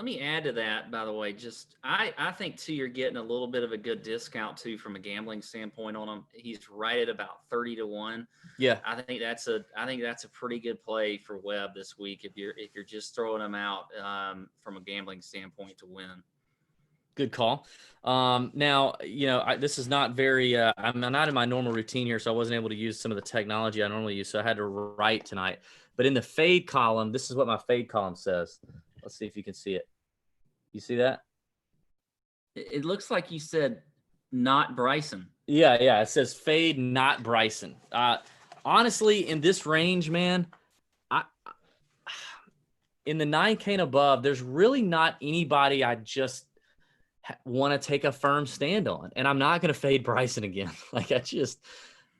me add to that, by the way. Just I think too, you're getting a little bit of a good discount too from a gambling standpoint on him. He's right at about 30-1.
Yeah,
I think that's a pretty good play for Webb this week if you're just throwing him out from a gambling standpoint to win.
good call. Now, this is not very, I'm not in my normal routine here, so I wasn't able to use some of the technology I normally use, so I had to write tonight. But in the fade column, this is what my fade column says. Let's see if you can see it. You see that?
It looks like you said not Bryson.
Yeah. It says fade, not Bryson. Honestly, in this range, man, in the 9K and above, there's really not anybody I just want to take a firm stand on. And I'm not going to fade Bryson again. Like,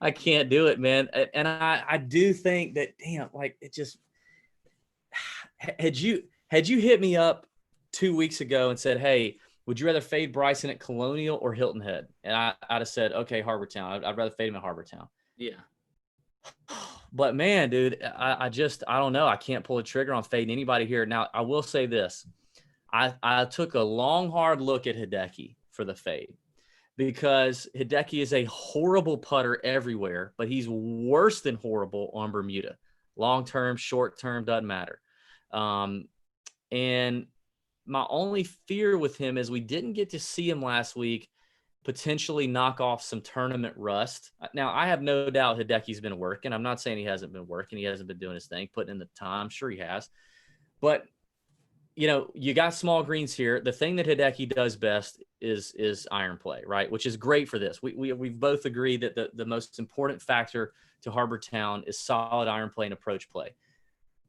I can't do it, man. And I do think that, damn, like, it just, had you hit me up 2 weeks ago and said, hey, would you rather fade Bryson at Colonial or Hilton Head? And I'd have said, okay, Harbour Town. I'd rather fade him at Harbour Town.
Yeah.
But man, dude, I don't know. I can't pull a trigger on fading anybody here. Now, I will say this. I took a long, hard look at Hideki for the fade, because Hideki is a horrible putter everywhere, but he's worse than horrible on Bermuda. Long-term, short-term, doesn't matter. And my only fear with him is we didn't get to see him last week potentially knock off some tournament rust. Now, I have no doubt Hideki's been working. I'm not saying he hasn't been working. He hasn't been doing his thing, putting in the time. Sure he has. But you got small greens here. The thing that Hideki does best is iron play, right? Which is great for this. We've both agreed that the most important factor to Harbour Town is solid iron play and approach play.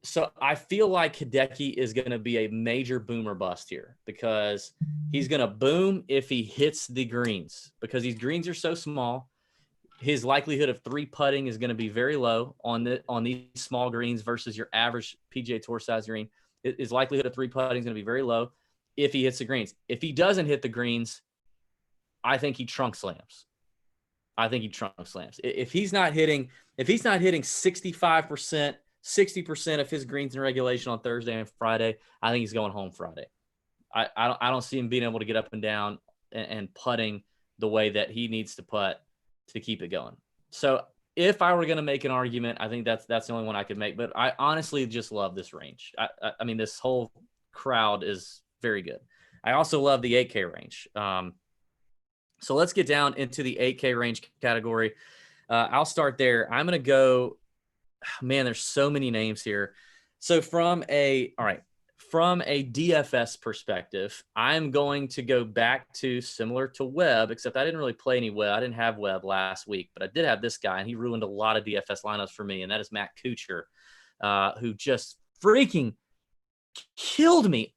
So I feel like Hideki is going to be a major boom or bust here, because he's going to boom if he hits the greens, because these greens are so small. His likelihood of three putting is going to be very low on these small greens versus your average PGA Tour size green. His likelihood of three putting is going to be very low if he hits the greens. If he doesn't hit the greens, I think he trunk slams. If he's not hitting 65%, 60% of his greens in regulation on Thursday and Friday, I think he's going home Friday. I don't see him being able to get up and down and putting the way that he needs to putt to keep it going. So if I were going to make an argument, I think that's the only one I could make. But I honestly just love this range. I mean, this whole crowd is very good. I also love the 8K range. So let's get down into the 8K range category. I'll start there. I'm going to go, man, there's so many names here. So from a DFS perspective, I'm going to go back to similar to Webb, except I didn't really play any Webb. I didn't have Webb last week, but I did have this guy, and he ruined a lot of DFS lineups for me, and that is Matt Kuchar, who just freaking killed me.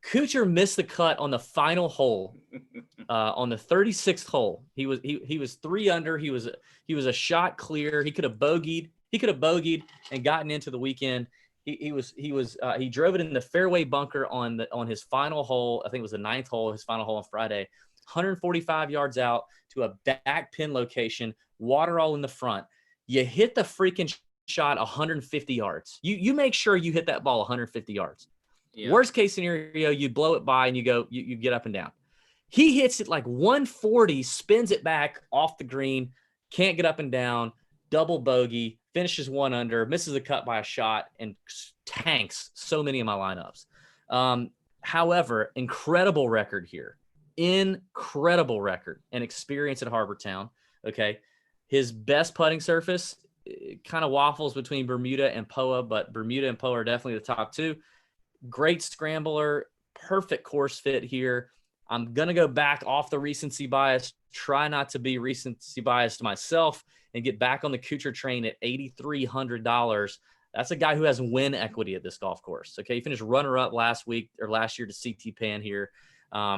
Kuchar missed the cut on the final hole, on the 36th hole. He was 3 under. He was a shot clear. He could have bogeyed and gotten into the weekend. He drove it in the fairway bunker on his final hole. I think it was the 9th hole, his final hole on Friday. 145 yards out to a back pin location, water all in the front. You hit the freaking shot 150 yards. You make sure you hit that ball 150 yards. Yeah. Worst case scenario, you blow it by and you get up and down. He hits it like 140, spins it back off the green, can't get up and down, double bogey, finishes 1 under, misses the cut by a shot, and tanks so many of my lineups. However, incredible record here. Incredible record and experience at Harbour Town. Okay. His best putting surface kind of waffles between Bermuda and POA, but Bermuda and POA are definitely the top 2. Great scrambler, perfect course fit here. I'm going to go back off the recency bias, try not to be recency biased myself, and get back on the Kuchar train at $8,300. That's a guy who has win equity at this golf course. Okay, he finished runner-up last year to CT Pan here.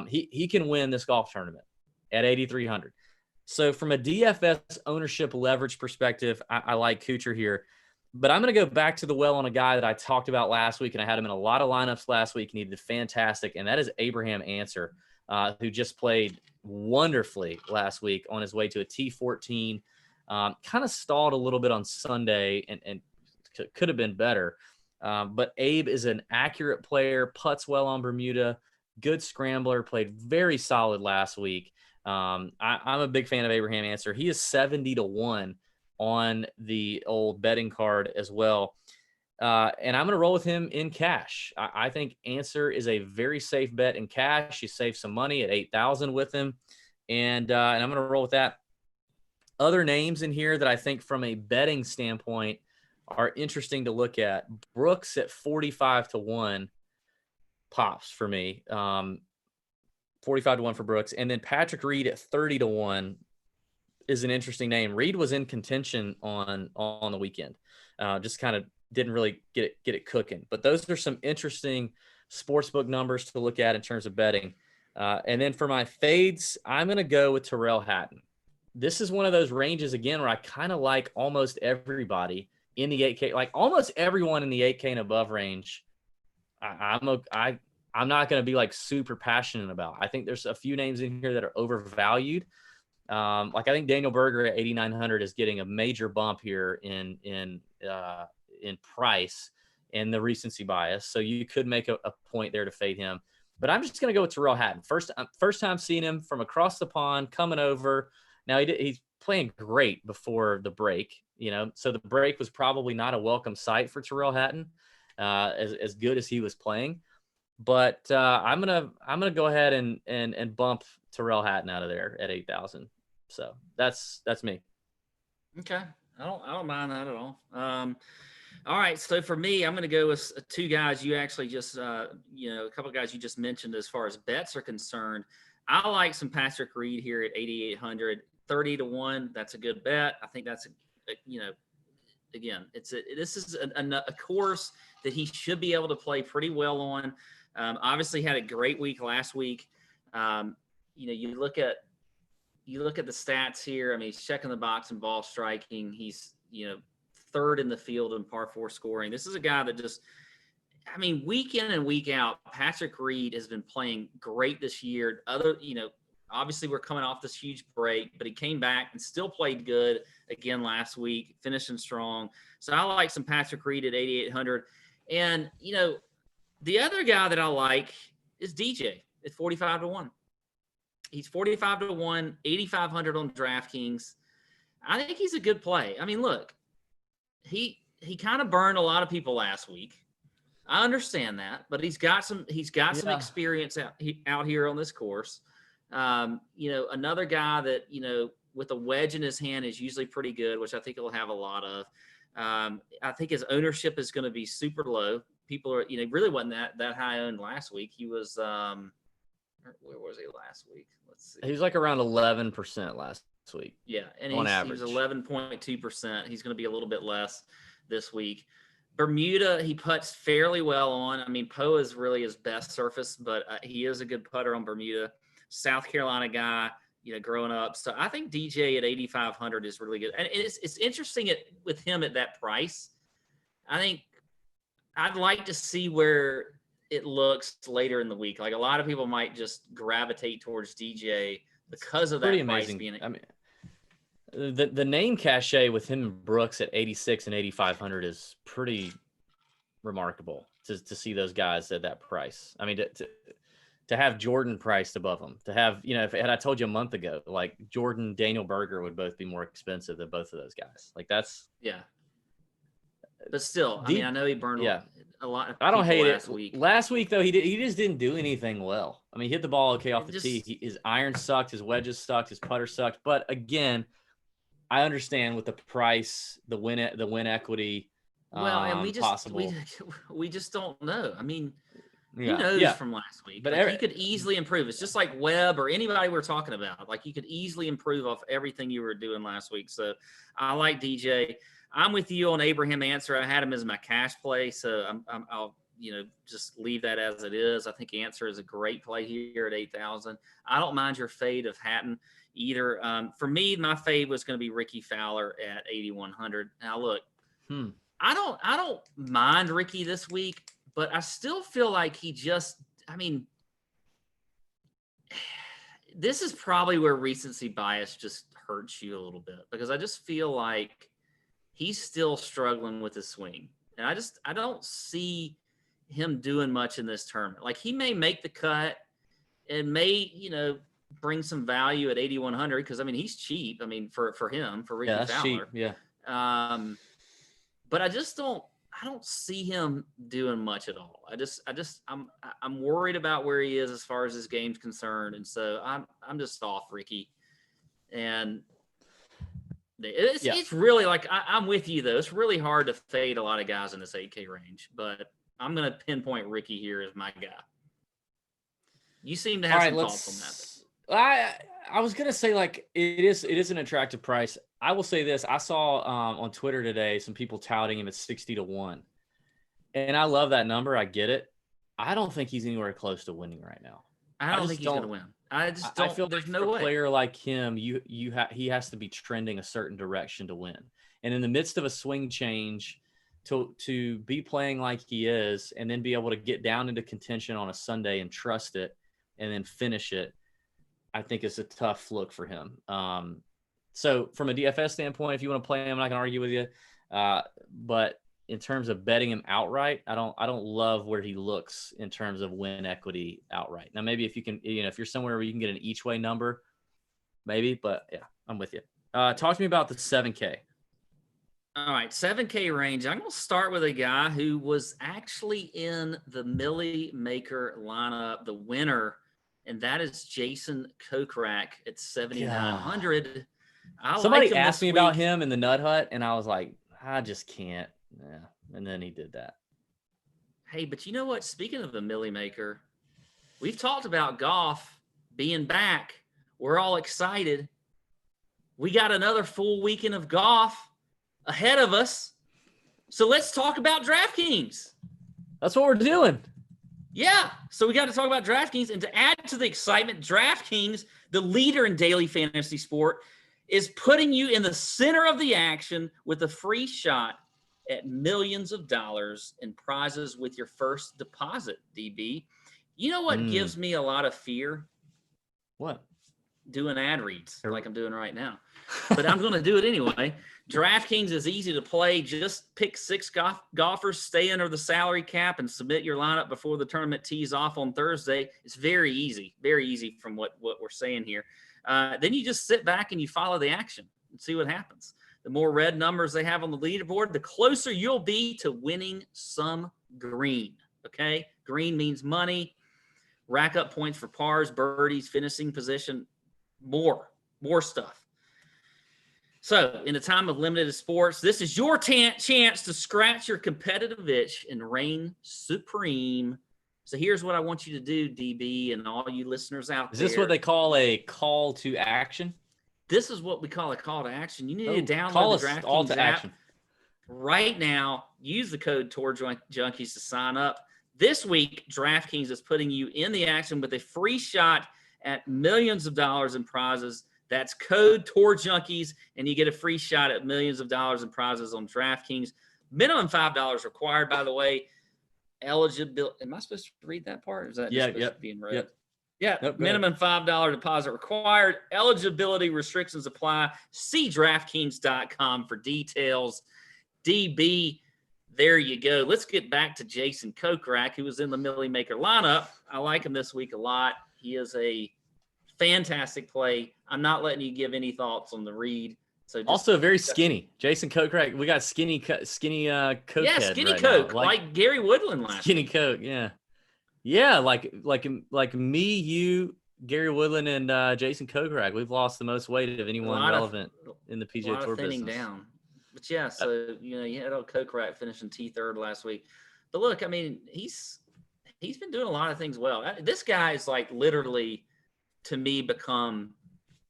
He can win this golf tournament at $8,300. So from a DFS ownership leverage perspective, I like Kuchar here. But I'm going to go back to the well on a guy that I talked about last week, and I had him in a lot of lineups last week, and he did fantastic, and that is Abraham Answer, who just played wonderfully last week on his way to a T14. Kind of stalled a little bit on Sunday and could have been better. But Abe is an accurate player, putts well on Bermuda, good scrambler, played very solid last week. I'm a big fan of Abraham Answer. He is 70-1 on the old betting card as well. And I'm going to roll with him in cash. I think Answer is a very safe bet in cash. You save some money at 8,000 with him. And I'm going to roll with that. Other names in here that I think from a betting standpoint are interesting to look at. Brooks at 45-1 pops for me. 45-1 for Brooks. And then Patrick Reed at 30-1 is an interesting name. Reed was in contention on the weekend. Just kind of didn't really get it cooking. But those are some interesting sportsbook numbers to look at in terms of betting. And then for my fades, I'm going to go with Tyrrell Hatton. This is one of those ranges, again, where I kind of like almost everybody in the 8K, like almost everyone in the 8K and above range. I'm not going to be like super passionate about. I think there's a few names in here that are overvalued. Like I think Daniel Berger at 8,900 is getting a major bump here in price and the recency bias. So you could make a point there to fade him. But I'm just going to go with Tyrrell Hatton. First time seeing him from across the pond, coming over. Now he's playing great before the break, so the break was probably not a welcome sight for Tyrrell Hatton, as good as he was playing. But I'm gonna go ahead and bump Tyrrell Hatton out of there at 8,000. So that's me.
Okay, I don't mind that at all. All right, so for me, I'm going to go with two guys you actually just, a couple of guys you just mentioned as far as bets are concerned. I like some Patrick Reed here at 8,800, 30-1. That's a good bet. I think that's again, this is a course that he should be able to play pretty well on. Obviously had a great week last week. You look at the stats here. I mean, he's checking the box in ball striking. He's, third in the field in par 4 scoring. This is a guy that week in and week out, Patrick Reed has been playing great this year. Obviously we're coming off this huge break, but he came back and still played good again last week, finishing strong. So I like some Patrick Reed at 8,800. And, the other guy that I like is DJ at 45-1. He's 45-1, 8,500 on DraftKings. I think he's a good play. I mean, look, he kind of burned a lot of people last week. I understand that, but he's got some experience out here on this course. Another guy that, with a wedge in his hand is usually pretty good, which I think he'll have a lot of. I think his ownership is going to be super low. People are, really wasn't that high owned last week. He was, where was he last week? Let's see.
He was like around 11% last week.
Yeah. And
on average.
He was 11.2%. He's going to be a little bit less this week. Bermuda, he putts fairly well on. I mean, Poe is really his best surface, but he is a good putter on Bermuda. South Carolina guy, growing up. So I think DJ at 8,500 is really good. And it's interesting with him at that price. I think I'd like to see where it looks later in the week. Like a lot of people might just gravitate towards DJ because of that
pretty
price
amazing.
being.
I mean, the name cachet with him and Brooks at 86 and 8,500 is pretty remarkable to see those guys at that price. I mean, to have Jordan priced above them, to have, had I told you a month ago, like Jordan, Daniel Berger would both be more expensive than both of those guys. Like that's.
Yeah. But still, I know he burned a lot of people.
I don't hate
last
it.
week.
Last week, though, he just didn't do anything well. I mean, he hit the ball okay off the tee. His iron sucked, his wedges sucked, his putter sucked. But again, I understand with the price, the win equity.
Well, and we just don't know. I mean, who knows from last week? But you could easily improve. It's just like Webb or anybody we're talking about. Like you could easily improve off everything you were doing last week. So I like DJ. I'm with you on Abraham Answer. I had him as my cash play, so I'll just leave that as it is. I think Answer is a great play here at 8,000. I don't mind your fade of Hatton either. For me, my fade was going to be Ricky Fowler at 8,100. Now look, I don't mind Ricky this week, but I still feel like this is probably where recency bias just hurts you a little bit, because I just feel like he's still struggling with his swing. And I don't see him doing much in this tournament. Like, he may make the cut and may, bring some value at 8,100, because he's cheap. For him, for Ricky Fowler.
Cheap. Yeah.
But I don't see him doing much at all. I'm worried about where he is as far as his game's concerned. And so I'm just off Ricky. And it's really like, I'm with you though. It's really hard to fade a lot of guys in this 8K range, but I'm going to pinpoint Ricky here as my guy. You seem to have some thoughts on that.
I was going to say, like, it is an attractive price. I will say this. I saw on Twitter today some people touting him at 60-1. And I love that number. I get it. I don't think he's anywhere close to winning right now.
I don't think he's going to win. I feel there's no way.
A player like him, he has to be trending a certain direction to win. And in the midst of a swing change, to be playing like he is, and then be able to get down into contention on a Sunday and trust it and then finish it, I think it's a tough look for him. So from a DFS standpoint, if you want to play him, I'm not going to argue with you. But in terms of betting him outright, I don't love where he looks in terms of win equity outright. Now, maybe if you can, if you're somewhere where you can get an each way number, maybe, but yeah, I'm with you. Talk to me about the 7K.
All right, 7K range. I'm going to start with a guy who was actually in the Millie Maker lineup, the winner, and that is Jason Kokrak at 7,900.
Somebody asked me about him in the Nut Hut, and I was like, I just can't. Yeah, and then he did that.
Hey, but you know what? Speaking of the Millie Maker, we've talked about golf being back. We're all excited. We got another full weekend of golf ahead of us. So let's talk about DraftKings.
That's what we're doing.
Yeah, so we got to talk about DraftKings. And to add to the excitement, DraftKings, the leader in daily fantasy sport, is putting you in the center of the action with a free shot at millions of dollars in prizes with your first deposit, DB. You know what gives me a lot of fear?
What?
Doing ad reads like I'm doing right now. But I'm going to do it anyway. DraftKings is easy to play. Just pick 6 golfers, stay under the salary cap, and submit your lineup before the tournament tees off on Thursday. It's very easy from what we're saying here. Then you just sit back and you follow the action and see what happens. The more red numbers they have on the leaderboard, the closer you'll be to winning some green, okay? Green means money. Rack up points for pars, birdies, finishing position, more stuff. So, in a time of limited sports, this is your chance to scratch your competitive itch and reign supreme. So, here's what I want you to do, DB, and all you listeners out there.
Is this what they call a call to action?
This is what we call a call to action. You need to download the DraftKings app right now. Use the code Tour Junkies to sign up. This week, DraftKings is putting you in the action with a free shot at millions of dollars in prizes. That's code Tour Junkies, and you get a free shot at millions of dollars in prizes on DraftKings. Minimum $5 required, by the way. Eligibility. Am I supposed to read that part? Or is that supposed to be in red?
Yep.
Yeah, nope, minimum $5 deposit required. Eligibility restrictions apply. See DraftKings.com for details. DB, there you go. Let's get back to Jason Kokrak, who was in the Millie Maker lineup. I like him this week a lot. He is a fantastic play. I'm not letting you give any thoughts on the read. So
also very skinny. Jason Kokrak, we got skinny Coke.
Yeah, skinny Coke, like Gary Woodland last
Skinny Coke, yeah. Yeah, like me, you, Gary Woodland, and Jason Kokrak. We've lost the most weight of anyone relevant in the PGA Tour business.
Down. But yeah, so you had old Kokrak finishing T3rd last week. But look, I mean, he's been doing a lot of things well. This guy is like literally, to me, become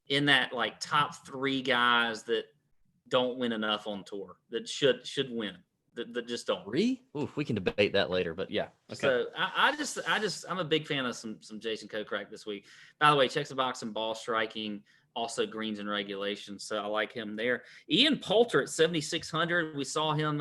in that like top 3 guys that don't win enough on tour, that should win. That just don't.
Oof, we can debate that later, but yeah. Okay.
So I'm a big fan of some Jason Kokrak this week. By the way, checks the box and ball striking, also greens and regulation. So I like him there. Ian Poulter at 7,600. We saw him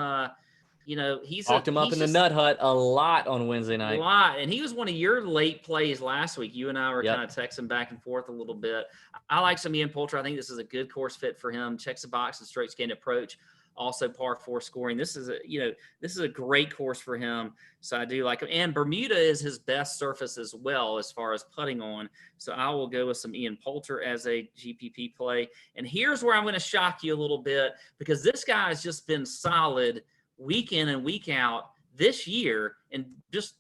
he's
talked him up in the Nut Hut a lot on Wednesday night.
A lot, and he was one of your late plays last week. You and I were kind of texting back and forth a little bit. I like some Ian Poulter. I think this is a good course fit for him. Checks the box and strokes gained approach. Also par 4 scoring. This is a great course for him. So I do like him. And Bermuda is his best surface as well as far as putting on. So I will go with some Ian Poulter as a GPP play. And here's where I'm going to shock you a little bit, because this guy has just been solid week in and week out this year and just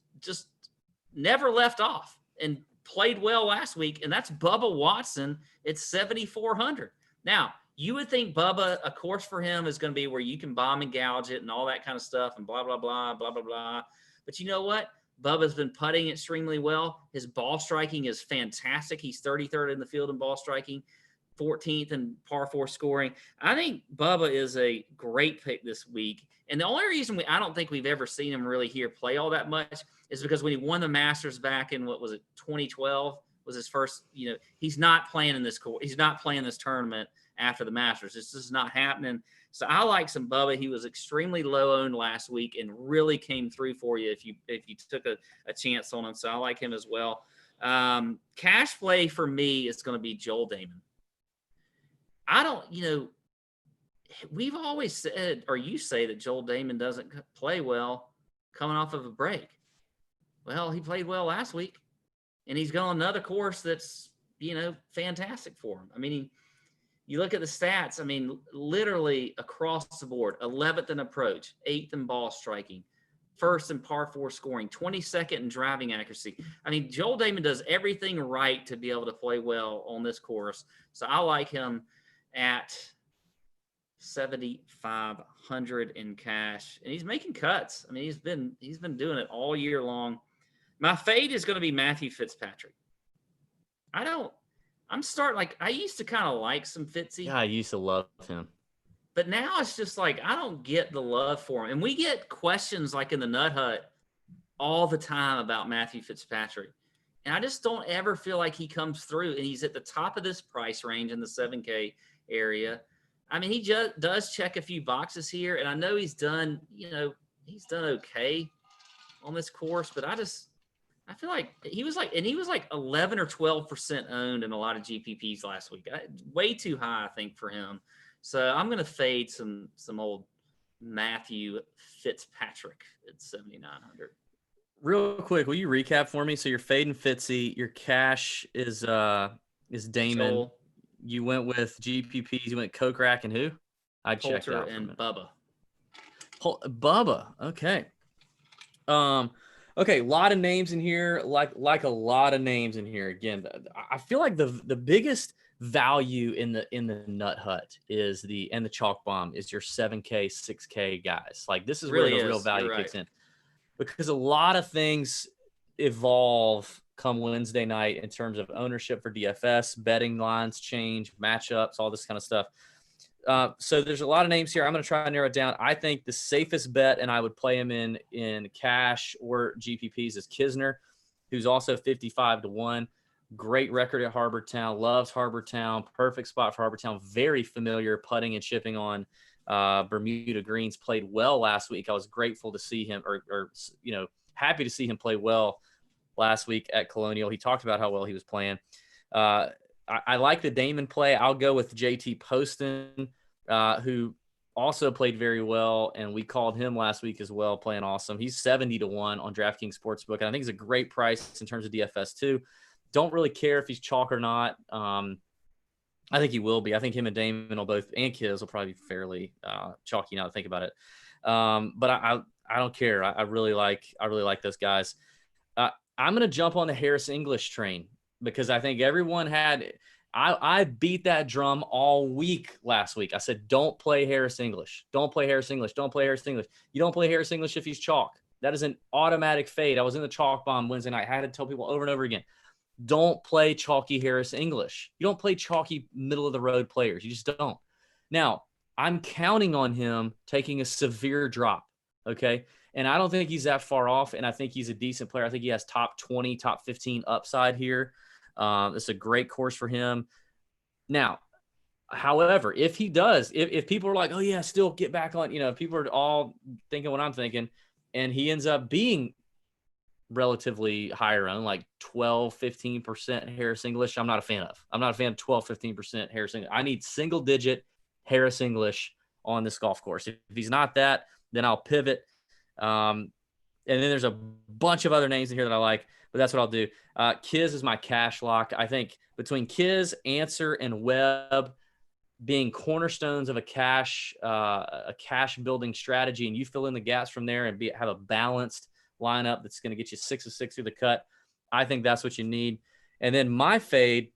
never left off and played well last week. And that's Bubba Watson. It's 7,400. Now, you would think Bubba, a course for him is going to be where you can bomb and gouge it and all that kind of stuff and blah, blah, blah, blah, blah, blah. But you know what? Bubba's been putting extremely well. His ball striking is fantastic. He's 33rd in the field in ball striking, 14th in par 4 scoring. I think Bubba is a great pick this week. And the only reason I don't think we've ever seen him really here play all that much is because when he won the Masters back in, 2012 was his first, he's not playing in this course. He's not playing this tournament after the Masters. This is not happening. So I like some Bubba. He was extremely low owned last week and really came through for you if you took a chance on him. So I like him as well. Cash play for me is going to be Joel Damon. We've always said, or you say, that Joel Damon doesn't play well coming off of a break. Well, he played well last week, and he's got another course that's, fantastic for him. I mean, you look at the stats, literally across the board, 11th in approach, 8th in ball striking, 1st in par 4 scoring, 22nd in driving accuracy. Joel Damon does everything right to be able to play well on this course. So I like him at 7,500 in cash, and he's making cuts. He's been doing it all year long. My fade is going to be Matthew Fitzpatrick. I used to kind of like some Fitzy.
Yeah, I used to love him.
But now it's just like, I don't get the love for him. And we get questions like in the Nut Hut all the time about Matthew Fitzpatrick. And I just don't ever feel like he comes through, and he's at the top of this price range in the 7K area. He just does check a few boxes here, and I know he's done okay on this course, but I feel like he was like 11 or 12% owned in a lot of GPPs last week. Way too high, I think, for him. So I'm going to fade some old Matthew Fitzpatrick at 7,900.
Real quick, will you recap for me? So you're fading Fitzy. Your cash is Damon.
Joel.
You went with GPPs. You went Kokrak and who? I checked out.
And Bubba.
Bubba. Okay. Okay. A lot of names in here. Like a lot of names in here. Again, I feel like the biggest value in the Nut Hut is the Chalk Bomb is your 7K, 6K guys. Like, this is really where the real value kicks in, because a lot of things evolve come Wednesday night in terms of ownership for DFS, betting lines change, matchups, all this kind of stuff. So there's a lot of names here. I'm going to try and narrow it down. I think the safest bet, and I would play him in cash or GPPs, is Kisner, who's also 55-1. Great record at Harbour Town. Loves Harbour Town. Perfect spot for Harbour Town. Very familiar putting and chipping on Bermuda greens. Played well last week. I was grateful to see him, or happy to see him play well last week at Colonial. He talked about how well he was playing. I like the Damon play. I'll go with JT Poston, who also played very well, and we called him last week as well, playing awesome. He's 70-1 on DraftKings Sportsbook, and I think he's a great price in terms of DFS too. Don't really care if he's chalk or not. I think he will be. I think him and Damon will both, and Kiz will probably be fairly chalky now to think about it. But I don't care. I really like those guys. I'm going to jump on the Harris English train, because I think everyone had – I beat that drum all week last week. I said, don't play Harris English. Don't play Harris English. Don't play Harris English. You don't play Harris English if he's chalk. That is an automatic fade. I was in the Chalk Bomb Wednesday night. I had to tell people over and over again, don't play chalky Harris English. You don't play chalky middle-of-the-road players. You just don't. Now, I'm counting on him taking a severe drop, okay? And I don't think he's that far off, and I think he's a decent player. I think he has top 20, top 15 upside here. It's a great course for him. Now, However, if he does, if people are like, oh yeah, still get back on, people are all thinking what I'm thinking, and he ends up being relatively higher owned, like 12, 15% Harris English, I'm not a fan of. I'm not a fan of 12, 15% Harris English. I need single digit Harris English on this golf course. If he's not that, then I'll pivot. And then there's a bunch of other names in here that I like, but that's what I'll do. Kiz is my cash lock. I think between Kiz, Answer, and Webb being cornerstones of a cash building strategy, and you fill in the gaps from there and have a balanced lineup that's going to get you 6 of 6 through the cut. I think that's what you need. And then my fade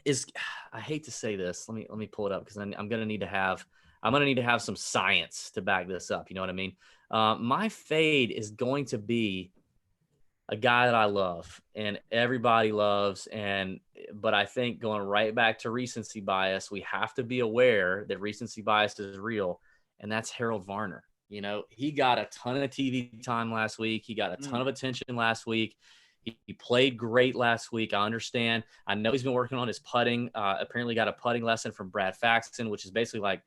is, I hate to say this. Let me pull it up because I'm going to need to have some science to back this up. You know what I mean? My fade is going to be a guy that I love and everybody loves. But I think going right back to recency bias, we have to be aware that recency bias is real. And that's Harold Varner. He got a ton of TV time last week. He got a ton of attention last week. He played great last week. I understand. I know he's been working on his putting. Apparently got a putting lesson from Brad Faxon, which is basically like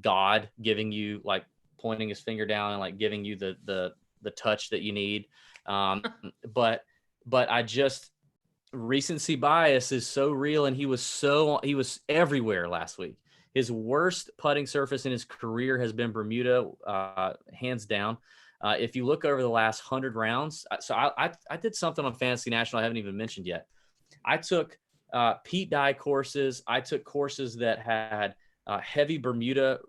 God giving you, like, pointing his finger down and like giving you the touch that you need. But I just, recency bias is so real. And he was everywhere last week. His worst putting surface in his career has been Bermuda, hands down. If you look over the last 100 rounds, so I did something on Fantasy National I haven't even mentioned yet. I took Pete Dye courses. I took courses that had heavy Bermuda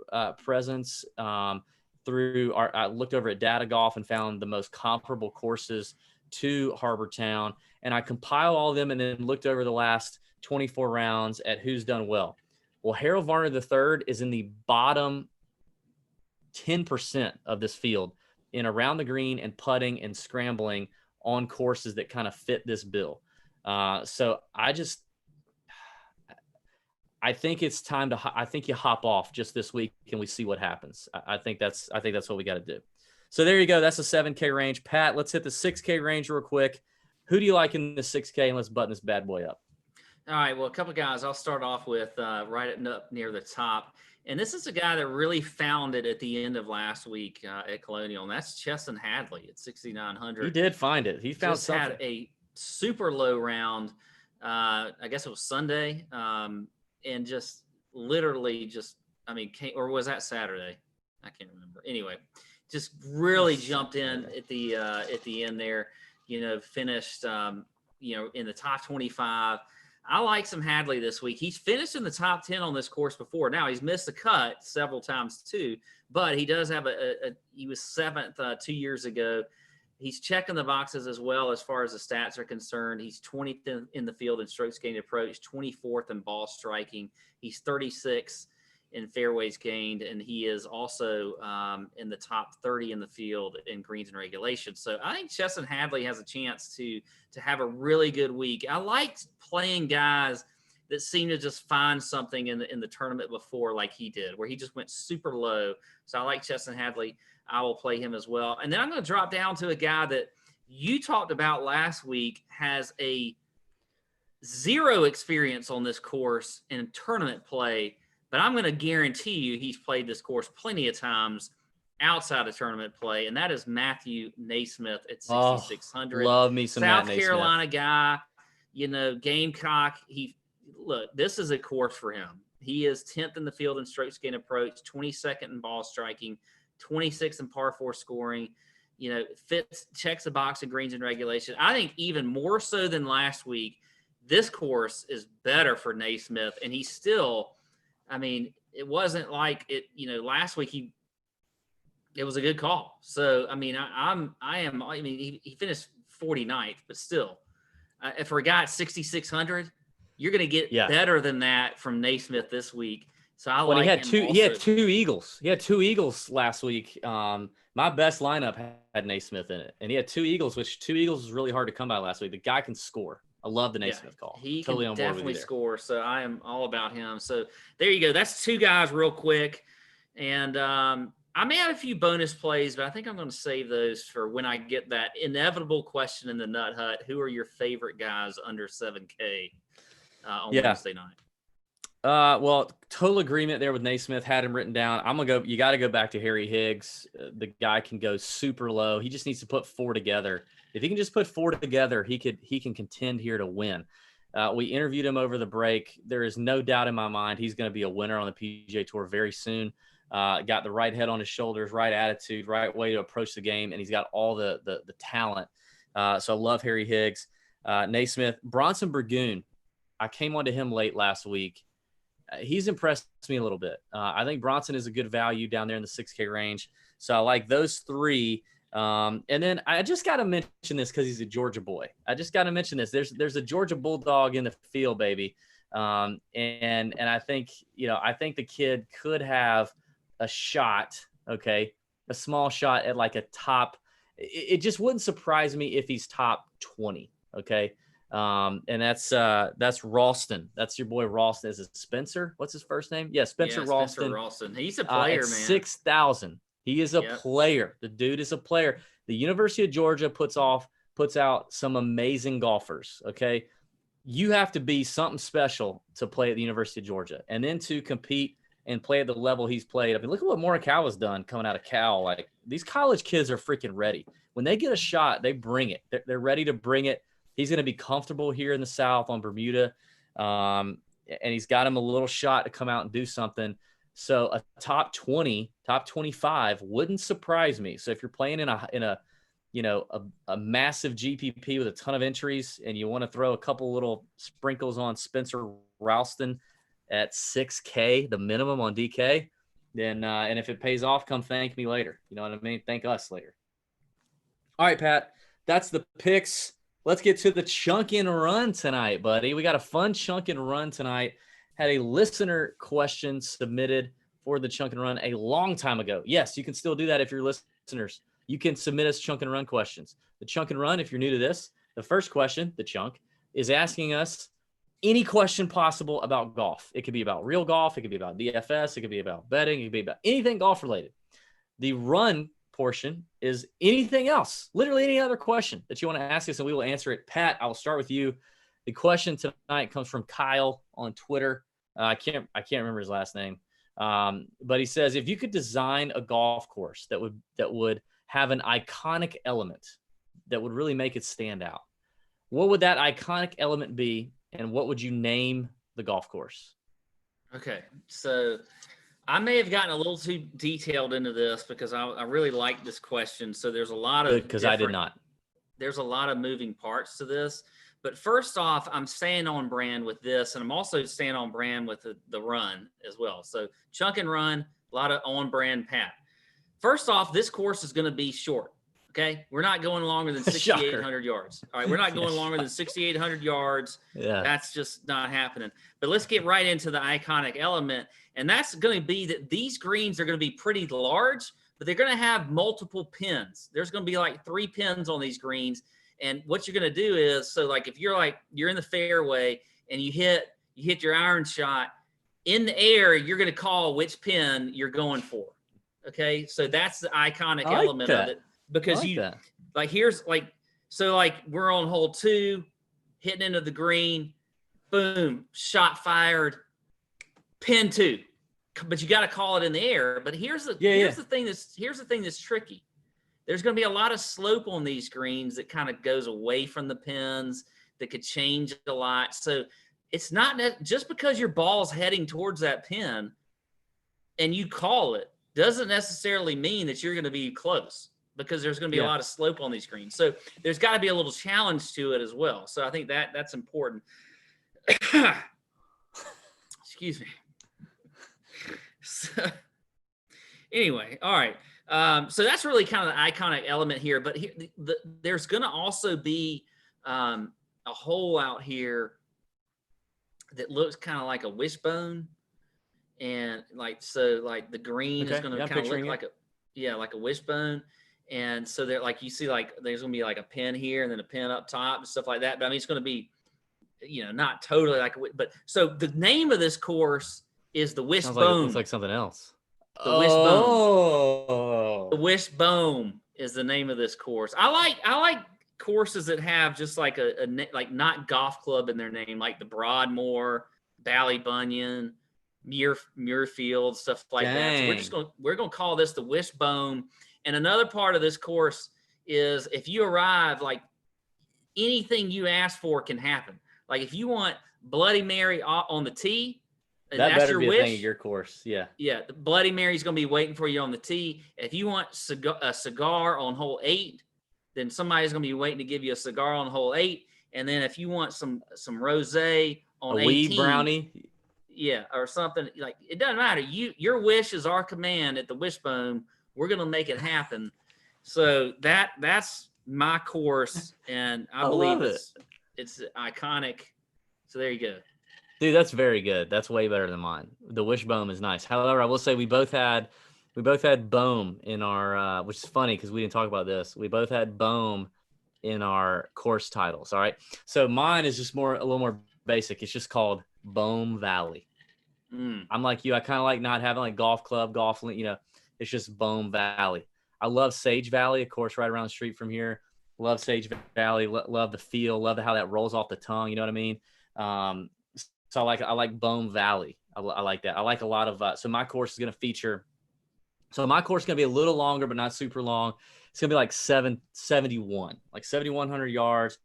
presence. I looked over at Data Golf and found the most comparable courses to Harbour Town, and I compiled all of them and then looked over the last 24 rounds at who's done well. Well, Harold Varner III is in the bottom 10% of this field in around the green and putting and scrambling on courses that kind of fit this bill. So I think it's time I think you hop off just this week and we see what happens. I think that's what we got to do. So there you go. That's a 7K range. Pat, let's hit the 6K range real quick. Who do you like in the 6K? And let's button this bad boy up.
All right, well, a couple of guys I'll start off with right up near the top. And this is a guy that really found it at the end of last week at Colonial, and that's Chesson Hadley at 6,900.
He did find it. He found something.
Had a super low round. I guess it was Sunday, and just literally or was that Saturday? I can't remember. Anyway, just really jumped in at the end there. Finished in the top 25. I like some Hadley this week. He's finished in the top 10 on this course before. Now, he's missed the cut several times too, but he does have he was 7th 2 years ago. He's checking the boxes as well as far as the stats are concerned. He's 20th in the field in strokes gained approach, 24th in ball striking. He's 36th in fairways gained, and he is also in the top 30 in the field in greens and regulation. So I think Chesson Hadley has a chance to have a really good week. I liked playing guys that seem to just find something in the tournament before, like he did, where he just went super low. So I like Chesson Hadley. I will play him as well. And then I'm going to drop down to a guy that you talked about last week, has a zero experience on this course in tournament play, but I'm going to guarantee you he's played this course plenty of times outside of tournament play, and that is Matthew Naismith at 6,600.
Love me some
South
Matt
Carolina guy, Gamecock. This is a course for him. He is 10th in the field in strokes gained approach, 22nd in ball striking, 26th in par 4 scoring. Checks the box in greens and regulation. I think even more so than last week, this course is better for Naismith, and he's still. It wasn't like it. Last week it was a good call. So he finished 49th, but still, for a guy at 6,600, you're going to get better than that from Naismith this week. So
he had two eagles. He had 2 eagles last week. My best lineup had Naismith in it, and he had 2 eagles, which 2 eagles is really hard to come by last week. The guy can score. I love the Naismith call.
He totally can definitely score, so I am all about him. So there you go. That's 2 guys real quick. And I may have a few bonus plays, but I think I'm going to save those for when I get that inevitable question in the Nut Hut. Who are your favorite guys under 7K on Wednesday night?
Well, total agreement there with Naismith. Had him written down. I'm gonna go. You got to go back to Harry Higgs. The guy can go super low. He just needs to put 4 together. If he can just put 4 together, he can contend here to win. We interviewed him over the break. There is no doubt in my mind he's going to be a winner on the PGA Tour very soon. Got the right head on his shoulders, right attitude, right way to approach the game, and he's got all the talent. So I love Harry Higgs. Naismith, Bronson Burgoon. I came onto him late last week. He's impressed me a little bit. I think Bronson is a good value down there in the 6K range. So I like those 3. And then I just got to mention this because he's a Georgia boy. I just got to mention this. There's a Georgia Bulldog in the field, baby. And I think, I think the kid could have a shot, okay, a small shot at like a top. It just wouldn't surprise me if he's top 20, okay. And that's Ralston. That's your boy Ralston. Is it Spencer? What's his first name? Yeah, Spencer Ralston.
Spencer Ralston. He's a player, man.
6,000. He is a player. The dude is a player. The University of Georgia puts out some amazing golfers. Okay. You have to be something special to play at the University of Georgia and then to compete and play at the level he's played. I mean, look at what Morikawa's done coming out of Cal. Like, these college kids are freaking ready. When they get a shot, they bring it. They're ready to bring it. He's going to be comfortable here in the South on Bermuda. And he's got him a little shot to come out and do something. So a top 20, top 25 wouldn't surprise me. So if you're playing in a massive GPP with a ton of entries and you want to throw a couple little sprinkles on Spencer Ralston at 6K, the minimum on DK, then and if it pays off, come thank me later. You know what I mean? Thank us later. All right, Pat, that's the picks. Let's get to the chunk and run tonight, buddy. We got a fun chunk and run tonight. Had a listener question submitted for the chunk and run a long time ago. Yes, you can still do that if you're listeners. You can submit us chunk and run questions. The chunk and run, if you're new to this, the first question, the chunk, is asking us any question possible about golf. It could be about real golf. It could be about DFS. It could be about betting. It could be about anything golf related. The run portion is anything else, literally any other question that you want to ask us, and we will answer it. Pat, I will start with you. The question tonight comes from Kyle on Twitter. I can't remember his last name, but he says, if you could design a golf course that would have an iconic element that would really make it stand out, what would that iconic element be, and what would you name the golf course?
Okay, so I may have gotten a little too detailed into this because I really like this question. So there's a lot of
because I did not.
There's a lot of moving parts to this. But first off, I'm staying on brand with this, and I'm also staying on brand with the run as well. So chunk and run, a lot of on brand, Pat. First off, this course is going to be short. Okay, we're not going longer than 6,800 yards. All right, we're not going longer than 6,800 yards. Yeah, that's just not happening. But let's get right into the iconic element, and that's going to be that these greens are going to be pretty large, but they're going to have multiple pins. There's going to be like 3 pins on these greens, and what you're going to do is, so like if you're in the fairway and you hit your iron shot in the air, you're going to call which pin you're going for. Okay, so that's the iconic element of it. Because we're on hole 2, hitting into the green, boom, shot fired, pin 2, but you got to call it in the air. But here's the thing that's tricky. There's going to be a lot of slope on these greens that kind of goes away from the pins that could change a lot. So it's not just because your ball's heading towards that pin and you call it doesn't necessarily mean that you're going to be close, because there's going to be a lot of slope on these greens. So there's got to be a little challenge to it as well. So I think that's important. Excuse me. So, anyway, all right. So that's really kind of the iconic element here. But there's going to also be a hole out here that looks kind of like a wishbone. And the green is going to kind of look like a wishbone. And so they're like, you see, like there's going to be like a pin here and then a pin up top and stuff like that. But I mean, it's going to be, not totally like, but so the name of this course is the Wishbone.
Like it looks like something else.
The Wishbone. The Wishbone is the name of this course. I like courses that have just like like not golf club in their name, like the Broadmoor, Ballybunion, Muirfield, stuff like that. So we're gonna call this the Wishbone. And another part of this course is if you arrive, like anything you ask for can happen. Like if you want Bloody Mary on the tee, and
that
that's
better
your
be
wish.
A thing at your course, yeah.
Yeah, the Bloody Mary's gonna be waiting for you on the tee. If you want a cigar on hole 8, then somebody's gonna be waiting to give you a cigar on hole 8. And then if you want some rosé on
a
18,
weed brownie,
yeah, or something, like it doesn't matter. Your wish is our command at the Wishbone. We're gonna make it happen. So that's my course, and I believe it's iconic. So there you go.
Dude, that's very good. That's way better than mine. The Wishbone is nice. However, I will say we both had Bohm in our, which is funny because we didn't talk about this. We both had Bohm in our course titles. All right. So mine is just a little more basic. It's just called Bohm Valley. I'm like you. I kind of like not having like golf club, golf link, it's just Bohm Valley. I love Sage Valley, of course, right around the street from here. Love Sage Valley. Love the feel. Love how that rolls off the tongue. You know what I mean? So I like Bohm Valley. I like that. I like a lot of so my course is going to feature. So my course is going to be a little longer, but not super long. It's going to be like 771, like 7,100 yards,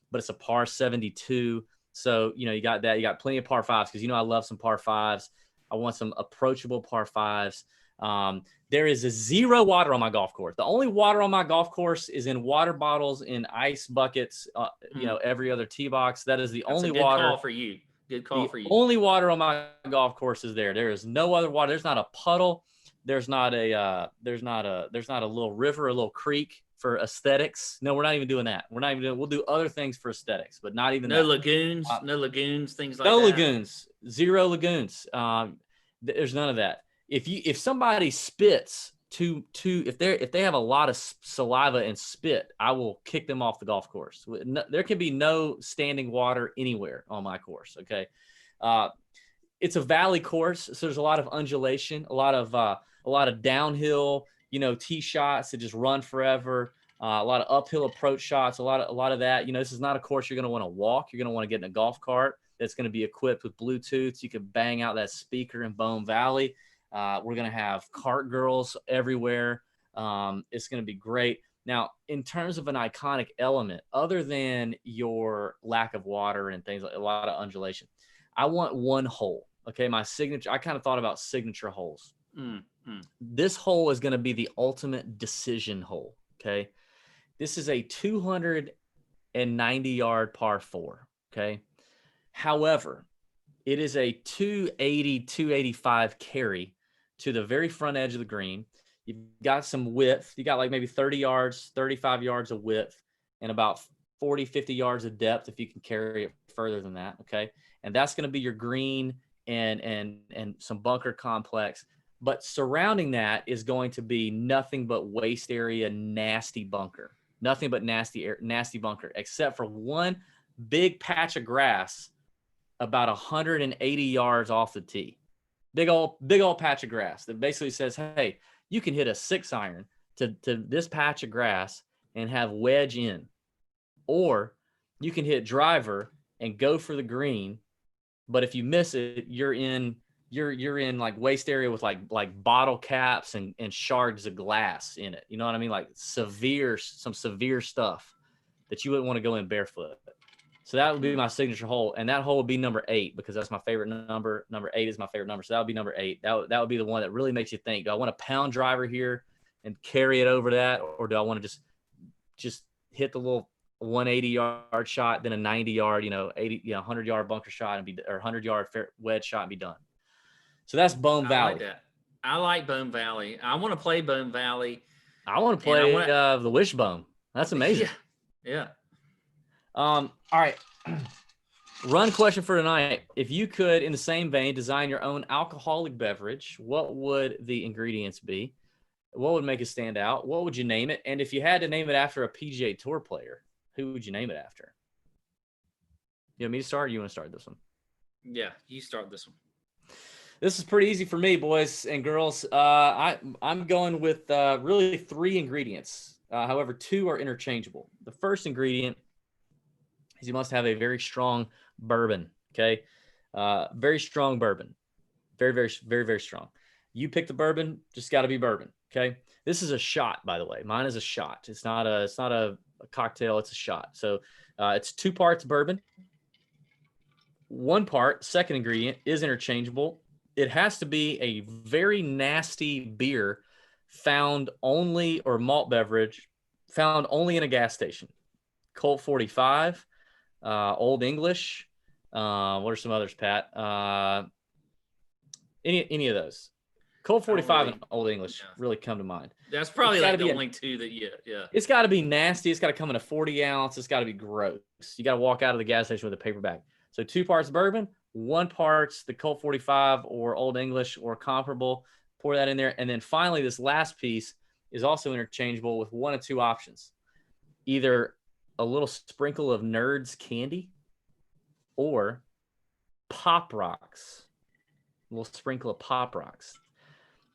but it's a par 72. So you got that. You got plenty of par 5s because I love some par 5s. I want some approachable par 5s. There is 0 water on my golf course. The only water on my golf course is in water bottles, in ice buckets. Every other tee box. That is the only
water.
Good
call for you. Good call for you.
Only water on my golf course is there. There is no other water. There's not a puddle. There's not a little river, a little creek for aesthetics. No, we're not even doing that. We'll do other things for aesthetics, but not even that.
Lagoons, no lagoons, things like that.
No lagoons, 0 lagoons. There's none of that. If somebody spits if they have a lot of saliva and spit, I will kick them off the golf course. There can be no standing water anywhere on my course. Okay. It's a valley course. So there's a lot of undulation, a lot of downhill, tee shots that just run forever. A lot of uphill approach shots, a lot of that. This is not a course you're going to want to walk. You're going to want to get in a golf cart that's going to be equipped with Bluetooth. So you can bang out that speaker in Bohm Valley. We're going to have cart girls everywhere. It's going to be great. Now, in terms of an iconic element, other than your lack of water and things like a lot of undulation, I want one hole. Okay, my signature. I kind of thought about signature holes. This hole is going to be the ultimate decision hole. Okay, this is a 290-yard par 4. Okay, however, it is a 280, 285 carry to the very front edge of the green. You've got some width. You got like maybe 30 yards, 35 yards of width, and about 40, 50 yards of depth if you can carry it further than that. Okay, and that's going to be your green and some bunker complex. But surrounding that is going to be nothing but waist area, nasty bunker. Nothing but nasty bunker, except for one big patch of grass about 180 yards off the tee. Big old patch of grass that basically says, hey, you can hit a 6-iron to this patch of grass and have wedge in. Or you can hit driver and go for the green, but if you miss it, you're in like waist area with like bottle caps and shards of glass in it. You know what I mean? Like some severe stuff that you wouldn't want to go in barefoot. So that would be my signature hole, and that hole would be number 8 because that's my favorite number. Number 8 is my favorite number, so that would be number 8. That would be the one that really makes you think: do I want a pound driver here and carry it over that, or do I want to just hit the little 180-yard shot, then a 90-yard, 100-yard bunker shot or 100-yard wedge shot and be done? So that's Bohm Valley.
I like that. I like Bohm Valley. I want to play Bohm Valley.
I want to play the Wishbone. That's amazing.
Yeah.
All right. Run question for tonight. If you could, in the same vein, design your own alcoholic beverage, what would the ingredients be? What would make it stand out? What would you name it? And if you had to name it after a PGA Tour player, who would you name it after? You want me to start, or you want to start this one?
Yeah, you start this one.
This is pretty easy for me, boys and girls. I'm going with really 3 ingredients. However, 2 are interchangeable. The first ingredient is you must have a very strong bourbon. Okay, Very strong bourbon. Very, very, very, very strong. You pick the bourbon, just got to be bourbon. Okay. This is a shot, by the way. Mine is a shot. It's not a cocktail. It's a shot. So it's 2 parts bourbon. 1 part, second ingredient, is interchangeable. It has to be a very nasty beer found only, or malt beverage found only in a gas station. Colt 45, Old English. What are some others, Pat? Any of those. Colt 45 and Old English really come to mind.
That's probably like the only 2 that yeah.
It's got to be nasty. It's got to come in a 40 ounce. It's got to be gross. You got to walk out of the gas station with a paper bag. So 2 parts bourbon, 1 part's the Colt 45 or Old English or comparable. Pour that in there. And then finally, this last piece is also interchangeable with 1 of 2 options. Either a little sprinkle of Nerds candy or Pop Rocks. A little sprinkle of Pop Rocks.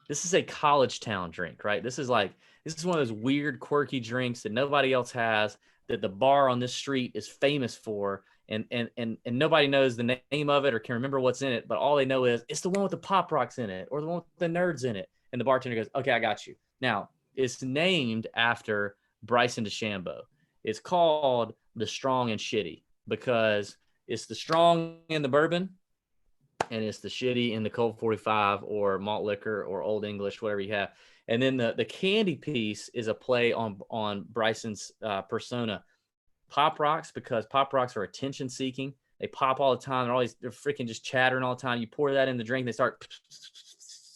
This is a college town drink, right? This is one of those weird, quirky drinks that nobody else has, that the bar on this street is famous for. And nobody knows the name of it or can remember what's in it, but all they know is it's the one with the Pop Rocks in it or the one with the Nerds in it. And the bartender goes, okay, I got you. Now, it's named after Bryson DeChambeau. It's called the Strong and Shitty because it's the strong in the bourbon and it's the shitty in the Colt 45 or malt liquor or Old English, whatever you have. And then the candy piece is a play on Bryson's persona. Pop Rocks, because Pop Rocks are attention seeking. They pop all the time. They're freaking just chattering all the time. You pour that in the drink, they start,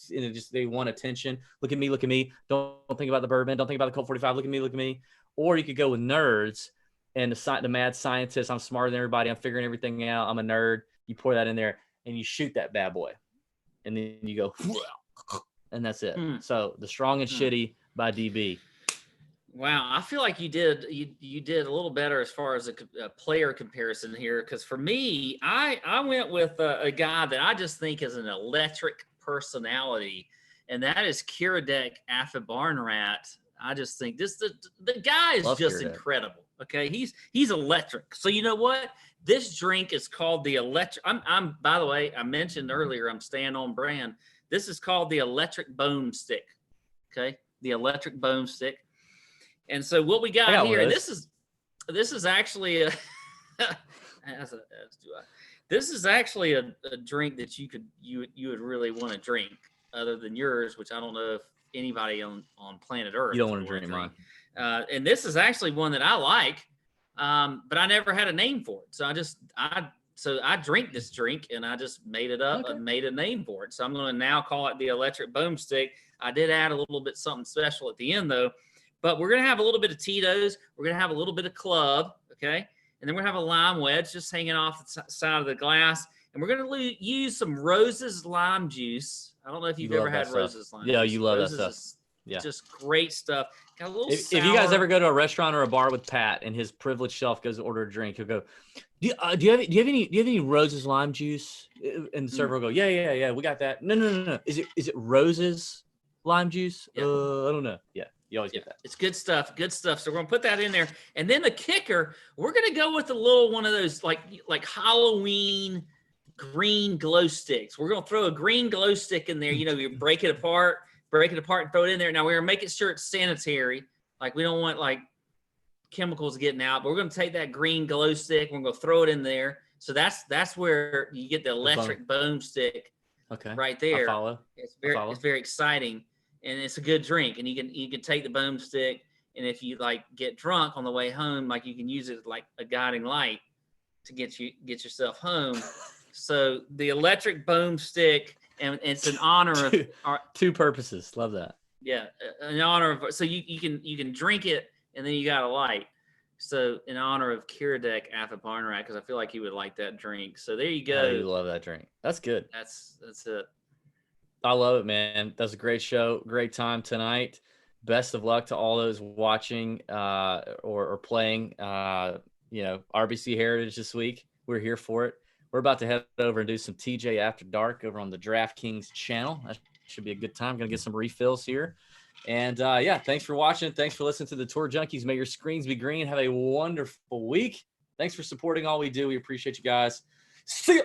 and they want attention. Look at me, look at me. Don't think about the bourbon. Don't think about the Colt 45. Look at me, look at me. Or you could go with Nerds and the mad scientist. I'm smarter than everybody. I'm figuring everything out. I'm a nerd. You pour that in there and you shoot that bad boy, and then you go, and that's it. So the Strong and Shitty by DB.
Wow, I feel like you did a little better as far as a player comparison here, because for me, I went with a guy that I just think is an electric personality, and that is Kiradek Affibarnrat. I just think the guy is just incredible. Okay, he's electric. So you know what? This drink is called the electric. I'm by the way, I mentioned earlier, I'm staying on brand. This is called the electric bone stick. Okay, the electric bone stick. And so what we got here, this is actually a this is actually a drink that you would really want to drink, other than yours, which I don't know if anybody on planet Earth.
You don't want to drink mine.
And this is actually one that I like, but I never had a name for it. So I drink this drink and I just made it up and made a name for it. So I'm going to now call it the electric bone stick. I did add a little bit something special at the end though. But we're going to have a little bit of Tito's. We're going to have a little bit of Club, okay? And then we're going to have a lime wedge just hanging off the side of the glass. And we're going to use some Rose's lime juice. I don't know if you've ever had Rose's lime juice.
Yeah, you love that stuff. Yeah.
Just great stuff. Got a little sour.
If you guys ever go to a restaurant or a bar with Pat and his privileged self goes to order a drink, he'll go, do you have any Rose's lime juice? And the server will go, yeah, we got that. No. Is it Rose's lime juice?
Yeah.
I don't know. Yeah. You always get that.
It's good stuff. So we're going to put that in there. And then the kicker, we're going to go with a little one of those like Halloween green glow sticks. We're going to throw a green glow stick in there. You know, you break it apart and throw it in there. Now we're going to make sure it's sanitary. Like we don't want like chemicals getting out, but we're going to take that green glow stick. We're going to throw it in there. So that's where you get the electric bone stick.
Okay.
Right there.
I follow.
It's very exciting. And it's a good drink, and you can take the bone stick, and if you like get drunk on the way home, like you can use it like a guiding light to get yourself home. So the electric bone stick, and it's an honor of
two purposes. Love that.
Yeah, in honor of, so you can drink it, and then you got a light. So in honor of Kiradek Affibarnrat, because I feel like he would like that drink. So there you go.
Oh, you love that drink. That's good.
That's it.
I love it, man. That's a great show. Great time tonight. Best of luck to all those watching or playing, RBC Heritage this week. We're here for it. We're about to head over and do some TJ After Dark over on the DraftKings channel. That should be a good time. Going to get some refills here. And, thanks for watching. Thanks for listening to the Tour Junkies. May your screens be green. Have a wonderful week. Thanks for supporting all we do. We appreciate you guys. See ya.